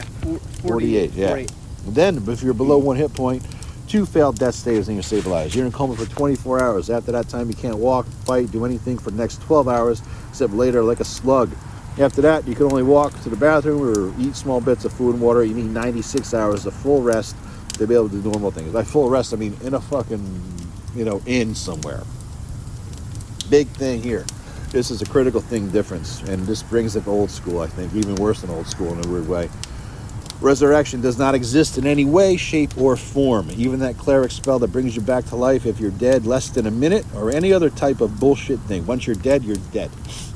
48, yeah. 48. Then, if you're below 1 hit point, 2 failed death saves and you're stabilized. You're in a coma for 24 hours. After that time, you can't walk, fight, do anything for the next 12 hours, except later like a slug. After that, you can only walk to the bathroom or eat small bits of food and water. You need 96 hours of full rest to be able to do normal things. By full rest, I mean in a fucking, inn somewhere. Big thing here. This is a critical thing difference, and this brings it to old school, I think, even worse than old school in a weird way. Resurrection does not exist in any way, shape, or form. Even that cleric spell that brings you back to life if you're dead less than a minute, or any other type of bullshit thing. Once you're dead, you're dead.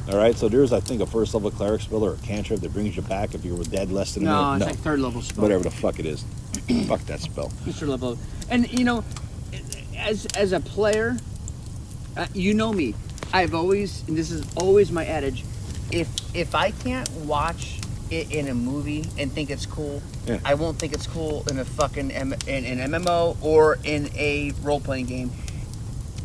All right, so there's, I think, a first level cleric spell or a cantrip that brings you back if you were dead less than a minute. No, it's like third level spell. Whatever the fuck it is. Fuck that spell. It's third level. And you know, as a player, you know me. I've always, and this is always my adage, if I can't watch it in a movie and think it's cool, yeah. I won't think it's cool in a fucking in an MMO or in a role-playing game.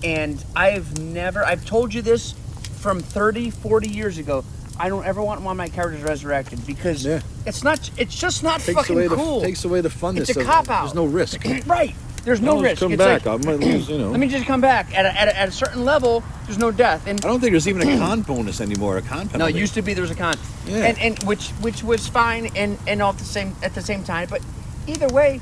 And I've told you this from 30, 40 years ago. I don't ever want one of my characters resurrected because it's just not fucking cool. Takes away the funness. It's a cop-out. There's no risk. Right. There's no risk. Come it's back. like, I might lose, let me just come back. At a certain level, there's no death. And I don't think there's even a con bonus anymore. A con penalty. no, it used to be there was a con. Yeah. And which was fine and all at the same time. But either way,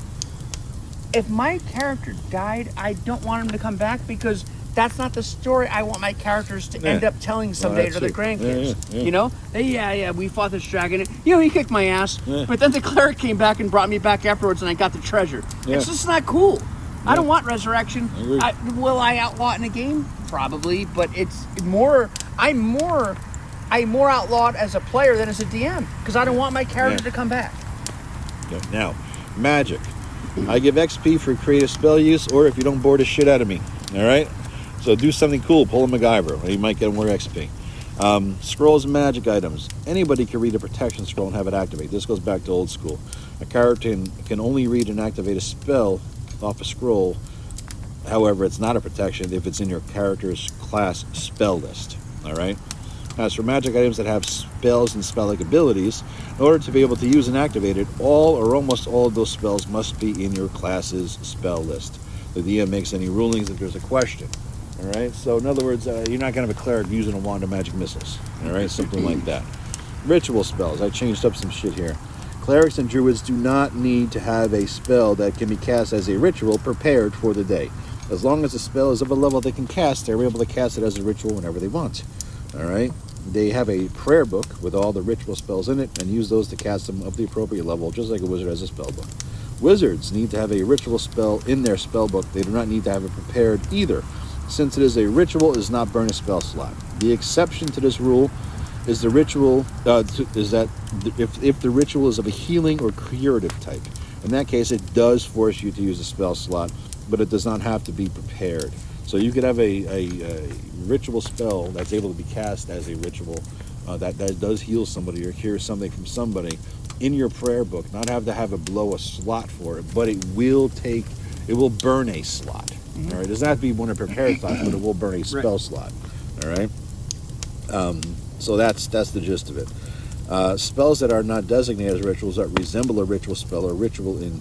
if my character died, I don't want him to come back because that's not the story I want my characters to end up telling someday to their grandkids. Yeah. You know? Yeah, we fought this dragon. You know, he kicked my ass. Yeah. But then the cleric came back and brought me back afterwards and I got the treasure. Yeah. It's just not cool. I don't want resurrection. I agree. Will I outlaw it in a game? Probably, but it's more. I'm more outlawed as a player than as a DM because I don't want my character to come back. Okay. Now, magic. I give XP for creative spell use, or if you don't bore the shit out of me. All right. So do something cool. Pull a MacGyver. You might get more XP. Scrolls and magic items. Anybody can read a protection scroll and have it activate. This goes back to old school. A character can only read and activate a spell off a scroll. However, it's not a protection if it's in your character's class spell list. All right. As for magic items that have spells and spell-like abilities, in order to be able to use and activate it, all or almost all of those spells must be in your class's spell list. The DM makes any rulings if there's a question. All right. So in other words, you're not going to have a cleric using a wand of magic missiles. All right. Something like that. Ritual spells. I changed up some shit here. Clerics and druids do not need to have a spell that can be cast as a ritual prepared for the day. As long as the spell is of a level they can cast, they're able to cast it as a ritual whenever they want. All right? They have a prayer book with all the ritual spells in it and use those to cast them of the appropriate level, just like a wizard has a spell book. Wizards need to have a ritual spell in their spell book. They do not need to have it prepared either. Since it is a ritual, it does not burn a spell slot. The exception to this rule is the ritual is that if the ritual is of a healing or curative type. In that case, it does force you to use a spell slot, but it does not have to be prepared. So you could have a ritual spell that's able to be cast as a ritual that does heal somebody or cure something from somebody in your prayer book, not have to have it blow a slot for it, but it will burn a slot. Mm-hmm. All right, it doesn't have to be one of prepared slots, but it will burn a spell slot. All right. So that's the gist of it. Spells that are not designated as rituals that resemble a ritual spell or ritual in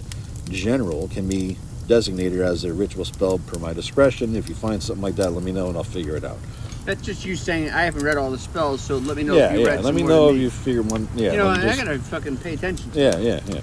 general can be designated as a ritual spell per my discretion. If you find something like that, let me know and I'll figure it out. That's just you saying I haven't read all the spells, so let me know if you read some let me more know than if you figure one. Yeah, you know, I gotta fucking pay attention to Yeah.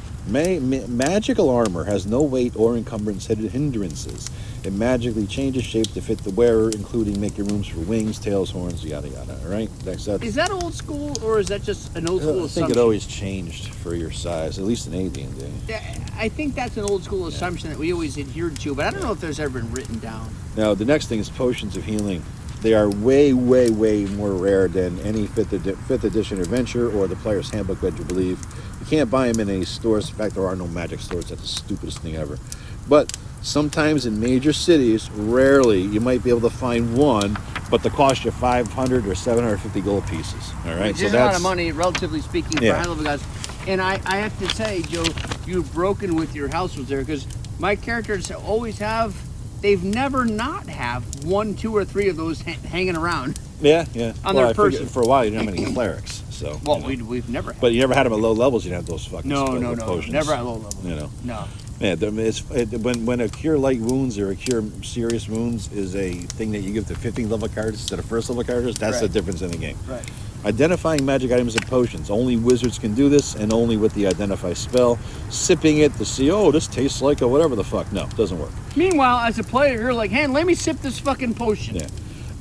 Magical armor has no weight or encumbrance hindrances. It magically changes shape to fit the wearer, including making rooms for wings, tails, horns, yada yada. All right, that's. Is that old school or is that just an old school assumption? I think it always changed for your size, at least in AD&D. I think that's an old school assumption that we always adhered to, but I don't know if there's ever been written down. Now, the next thing is potions of healing. They are way, way, way more rare than any 5th edition adventure or the player's handbook that you believe. You can't buy them in any stores. In fact, there are no magic stores. That's the stupidest thing ever. But sometimes in major cities, rarely, you might be able to find one, but they cost you 500 or 750 gold pieces. All right, Which is a lot of money, relatively speaking, for high-level guys. And I have to say, Joe, you've broken with your households there because my characters always have. They've never not have 1, 2, or 3 of those hanging around. Yeah. On their person. For a while, you didn't have any clerics, so. Well, we've never had. But you never had them at low levels. You didn't have those fucking potions. Never at low levels. You know. No. Yeah, when a cure light wounds or a cure serious wounds is a thing that you give to 15th level cards instead of 1st level cards, that's the difference in the game. Right. Identifying magic items and potions. Only wizards can do this, and only with the identify spell. Sipping it to see, this tastes like a whatever the fuck. No, it doesn't work. Meanwhile, as a player, you're like, hey, let me sip this fucking potion. Yeah.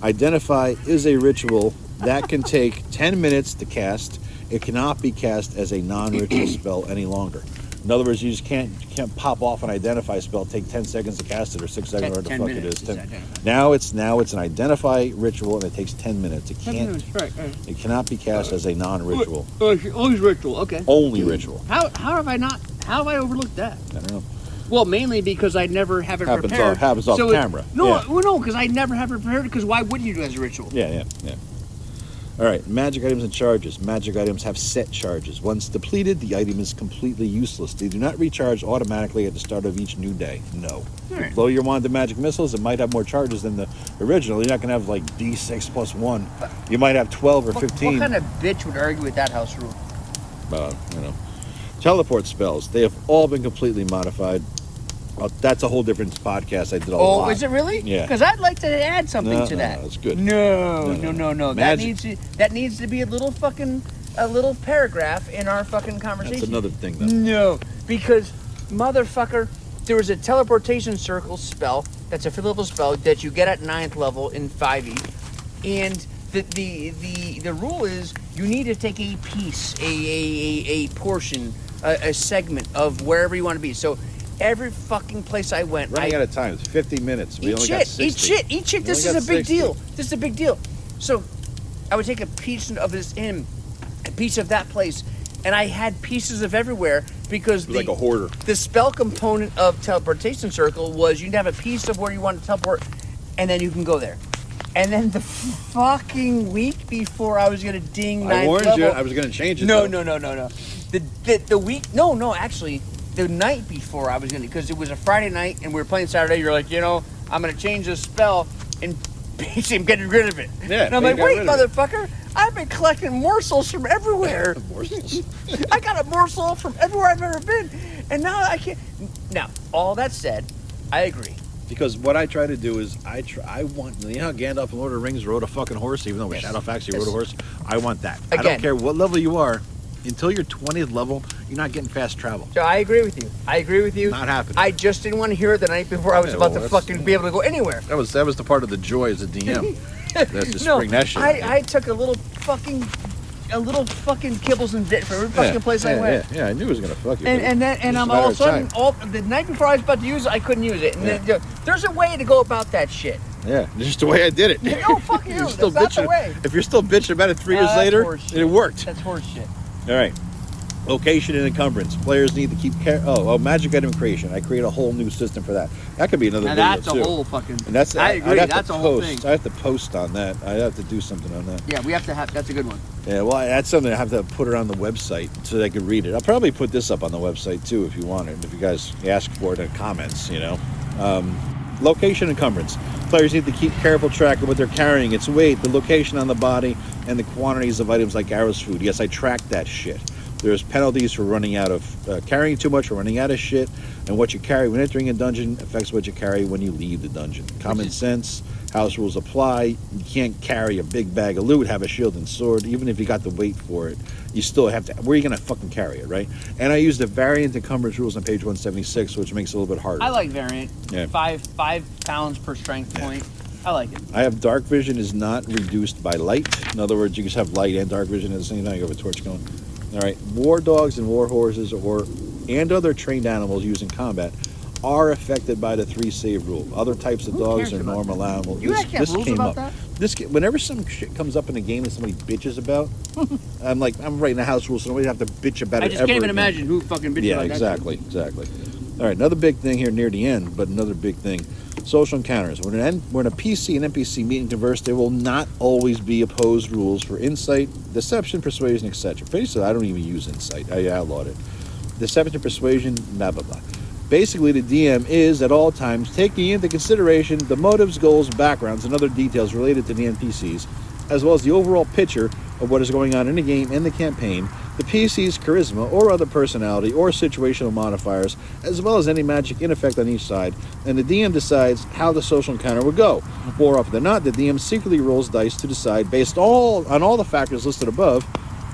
Identify is a ritual that can take 10 minutes to cast. It cannot be cast as a non-ritual spell any longer. In other words, you just can't pop off an identify spell, take 10 seconds to cast it, or 6 seconds, or whatever the fuck it is. Now it's an identify ritual, and it takes 10 minutes. It can't. It cannot be cast as a non-ritual. Only ritual. Okay. Only ritual. How have I overlooked that? I don't know. Well, mainly because I never have it prepared. Happens off camera. No, because I never have it prepared. Because why wouldn't you do it as a ritual? Yeah. All right, magic items and charges. Magic items have set charges. Once depleted, the item is completely useless. They do not recharge automatically at the start of each new day. No. Right. Though you're wanted magic missiles, it might have more charges than the original. You're not going to have like D6 plus 1. You might have 12 or 15. What kind of bitch would argue with that house rule? Teleport spells. They have all been completely modified. That's a whole different podcast. I did a lot. Oh, is it really? Yeah. Because I'd like to add something to that. No, that's good. No. That needs to be a little paragraph in our fucking conversation. That's another thing, though. No, because motherfucker, there was a teleportation circle spell. That's a 5th level spell that you get at 9th level in 5e, and the rule is you need to take a piece, a portion, a segment of wherever you want to be. So. Every fucking place I went, Running out of time. It's 50 minutes. We only got 60. Eat shit. This is a big deal. This is a big deal. So, I would take a piece of this a piece of that place, and I had pieces of everywhere because like a hoarder. The spell component of teleportation circle was you'd have a piece of where you want to teleport, and then you can go there. And then the fucking week before I was gonna ding 9th level. I warned you. I was gonna change it. No. The week. No, actually. The night before I was going to, because it was a Friday night and we were playing Saturday, you're like, I'm going to change this spell and basically I'm getting rid of it. Yeah, and I'm like, wait, motherfucker, I've been collecting morsels from everywhere. Morsels. I got a morsel from everywhere I've ever been. And now I can't. Now, all that said, I agree. Because what I try to do is, I want, how Gandalf in Lord of the Rings rode a fucking horse, even though Shadowfax actually rode a horse? I want that. Again, I don't care what level you are. Until you're 20th level, you're not getting fast travel. So I agree with you. Not happening. I just didn't want to hear it the night before I was about to fucking be able to go anywhere. That was the part of the joy as a DM. That's just bring that shit. I took a little fucking kibbles and bit for every fucking place I went. Yeah, I knew it was gonna fuck you. And I'm all of a sudden, the night before I was about to use it, I couldn't use it. And there's a way to go about that shit. Yeah, just the way I did it. No, fuck you. That's not the way. If you're still bitching about it 3 years later, it worked. That's horse shit. All right. Location and encumbrance. Players need to keep magic item creation. I create a whole new system for that. That could be another video that's too. A whole fucking. And that's I agree. That's a whole thing. I have to post on that. I have to do something on that. Yeah, we have to have. That's a good one. Yeah, well, that's something I have to put it on the website so they can read it. I'll probably put this up on the website too if you want it. If you guys ask for it in comments, Location encumbrance. Players need to keep careful track of what they're carrying, its weight, the location on the body, and the quantities of items like arrows, food. Yes, I track that shit. There's penalties for running out of carrying too much or running out of shit, and what you carry when entering a dungeon affects what you carry when you leave the dungeon. Common sense, house rules apply. You can't carry a big bag of loot, have a shield and sword, even if you got the weight for it. You still have to. Where are you gonna fucking carry it, right? And I use the variant encumbrance rules on page 176, which makes it a little bit harder. I like variant. Yeah. 5 pounds per strength point. I like it. I have dark vision is not reduced by light. In other words, you can have light and dark vision at the same time. You have a torch going. All right, war dogs and war horses and other trained animals used in combat are affected by the 3 save rule. Other types of dogs are normal animals. You actually have rules about that? Whenever some shit comes up in a game that somebody bitches about, I'm writing a house rule so nobody have to bitch about it. I just can't even imagine who fucking bitches about that. Yeah, exactly. All right, another big thing here near the end, but another big thing. Social encounters. When a PC and NPC meet and converse, there will not always be opposed rules for insight, deception, persuasion, etc. Basically, I don't even use insight. I outlawed it. Deception, persuasion, blah, blah, blah. Basically, the DM is, at all times, taking into consideration the motives, goals, backgrounds, and other details related to the NPCs, as well as the overall picture of what is going on in the game and the campaign, the PC's charisma or other personality or situational modifiers, as well as any magic in effect on each side, and the DM decides how the social encounter will go. More often than not, the DM secretly rolls dice to decide based on all the factors listed above.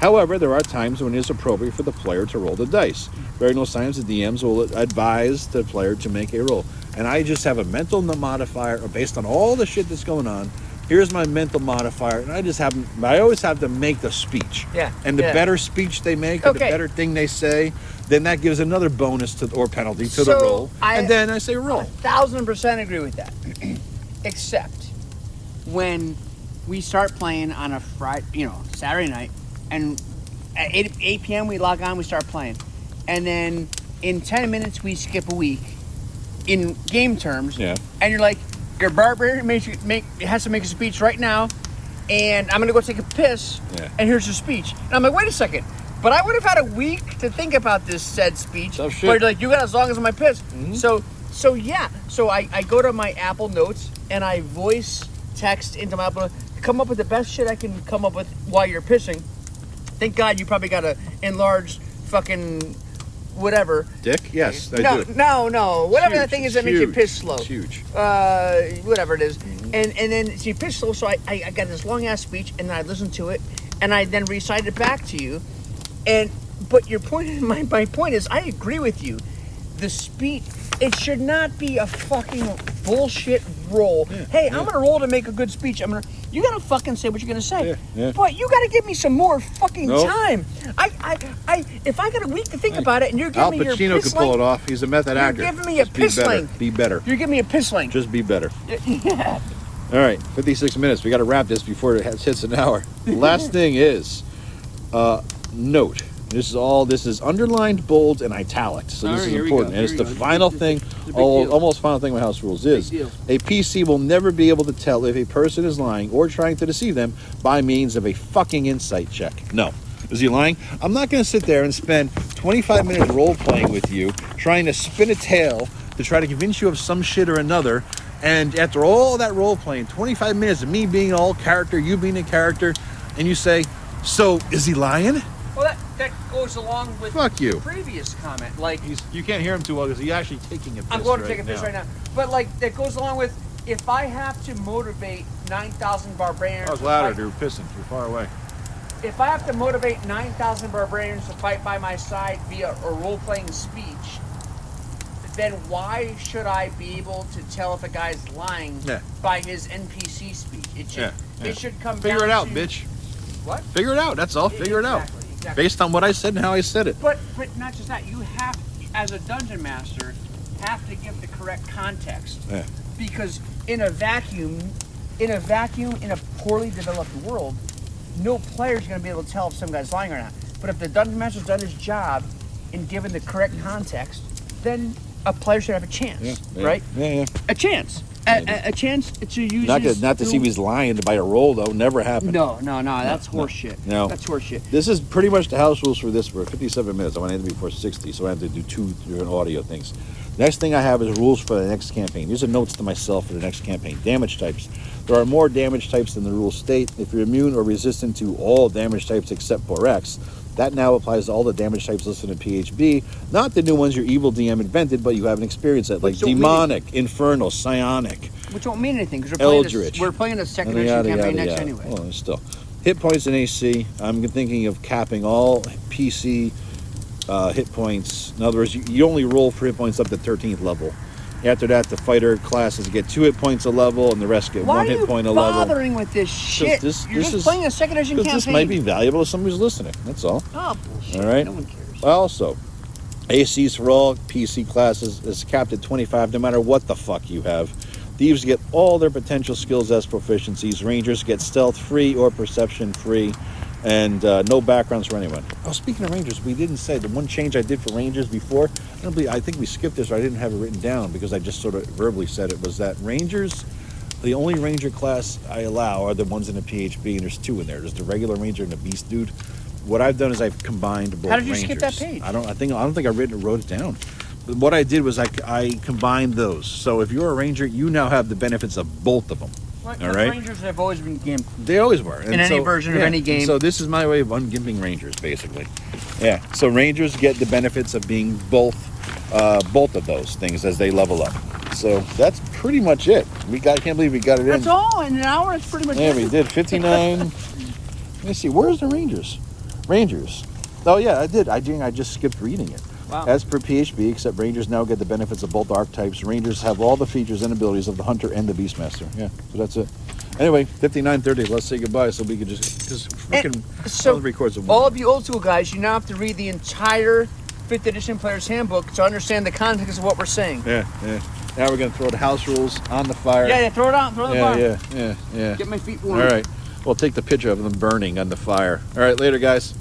However, there are times when it is appropriate for the player to roll the dice. During those times, the DMs will advise the player to make a roll. And I just have a mental modifier based on all the shit that's going on. Here's my mental modifier, and I always have to make the speech. Yeah. And the better speech they make, or the Okay. better thing they say, then that gives another bonus or penalty to the So, roll. And then I say roll. 1,000% agree with that. Except when we start playing on a Friday, Saturday night, and at 8 p.m. we log on, we start playing, and then in 10 minutes we skip a week in game terms. Yeah. And you're like, your barbarian has to make a speech right now, and I'm gonna go take a piss. Yeah. And here's your speech. And I'm like, wait a second. But I would have had a week to think about this said speech. Tough shit. But you're like, you got as long as my piss. Mm-hmm. So yeah. So I go to my Apple Notes and I voice text into my Apple Notes, come up with the best shit I can come up with while you're pissing. Thank God you probably got a enlarged fucking whatever. Dick? Yes, I do. No. Whatever Huge. that thing is It's that makes you huge. piss slow. It's huge. Whatever it is. And then so you piss slow, so I got this long ass speech and then I listened to it and I then recited it back to you. But your point, my point is, I agree with you. The speech, it should not be a fucking bullshit roll. Yeah, Hey, yeah. I'm gonna roll to make a good speech. You gotta fucking say what you're gonna say. Yeah, yeah. But you gotta give me some more fucking Nope. time. If I got a week to think about it, and you're Al giving me your Pacino piss could pull it link, off. He's a method you're actor. giving me a Just piss be better. link. Be better. You're giving me a piss link. Just be better. Yeah. All right, 56 minutes. We got to wrap this before it hits an hour. The last thing is note. This is underlined, bold, and italic. So All this right, is here we important. go, And here it's we the go. final It's a thing, big deal. almost final thing with house rules is deal. a PC will never be able to tell if a person is lying or trying to deceive them by means of a fucking insight check. No. Is he lying? I'm not going to sit there and spend 25 minutes role-playing with you, trying to spin a tale to try to convince you of some shit or another. And after all that role-playing, 25 minutes of me being all character, you being a character, and you say, so is he lying? Well, that goes along with Fuck you. the previous comment. Like, You can't hear him too well because he's actually taking a piss I'm going to take a piss right now. But like, that goes along with, if I have to motivate 9,000 barbarians. I was to louder, fight- dude. Pissing. You're far away. If I have to motivate 9,000 barbarians to fight by my side via a role-playing speech, then why should I be able to tell if a guy's lying Yeah. by his NPC speech? It should, Yeah. it should come Figure down it out, to, bitch. What? Figure it out. That's all. Figure it out. Exactly. Based on what I said and how I said it. But not just that. You have, as a dungeon master, have to give the correct context. Yeah. Because in a vacuum, in a poorly developed world, no player's going to be able to tell if some guy's lying or not. But if the dungeon master's done his job in giving the correct context, then a player should have a chance, right? Yeah. A chance. A chance to use Not to see if he's lying by a roll, though. Never happened. No, that's horseshit. No. That's horseshit. This is pretty much the house rules for this. We're 57 minutes. I want to end it before 60, so I have to do 2 different audio things. Next thing I have is rules for the next campaign. These are notes to myself for the next campaign. Damage types. There are more damage types than the rules state. If you're immune or resistant to all damage types except for X, that now applies to all the damage types listed in PHB, not the new ones your evil DM invented, but you haven't experienced it, like Which don't mean demonic, infernal, psionic, Which won't mean anything because Eldritch. we're playing a second yada, edition campaign yada, next yada. anyway. Well, still. Hit points and AC. I'm thinking of capping all PC hit points. In other words, you only roll for hit points up to 13th level. After that, the fighter classes get 2 hit points a level, and the rest get Why 1 are hit you point a level. bothering with this shit? this You're just is- playing a second edition Because campaign. this might be valuable to somebody who's listening. That's all. Oh, bullshit. All right. No one cares. Also, ACs for all PC classes is capped at 25 no matter what the fuck you have. Thieves get all their potential skills as proficiencies. Rangers get stealth free or perception free. And no backgrounds for anyone. Oh, speaking of Rangers, we didn't say the one change I did for Rangers before. I think we skipped this, or I didn't have it written down because I just sort of verbally said it, was that Rangers, the only Ranger class I allow are the ones in the PHB, and there's 2 in there. There's the regular Ranger and the Beast Dude. What I've done is I've combined both. How did you Rangers. skip that page? I don't think I wrote it down. But what I did was I combined those. So if you're a Ranger, you now have the benefits of both of them. All right. Rangers have always been gimped. They always were. And In any version of any game. So this is my way of ungimping Rangers, basically. Yeah. So Rangers get the benefits of being both of those things as they level up. So that's pretty much it. I can't believe we got it in. That's all. In an hour, it's pretty much Yeah, it. we did 59. Let me see. Where's the Rangers? Rangers. Oh yeah, I did. I just skipped reading it. Wow. As per PHB, except Rangers now get the benefits of both archetypes. Rangers have all the features and abilities of the Hunter and the Beastmaster. Yeah, so that's it. Anyway, 59:30. Let's say goodbye so we can just freaking So, record some all of you old school guys, you now have to read the entire 5th edition Player's Handbook to understand the context of what we're saying. Yeah. Now we're gonna throw the house rules on the fire. Yeah, throw it on. Throw the fire. Yeah. Get my feet warm. All right. We'll take the picture of them burning on the fire. All right, later, guys.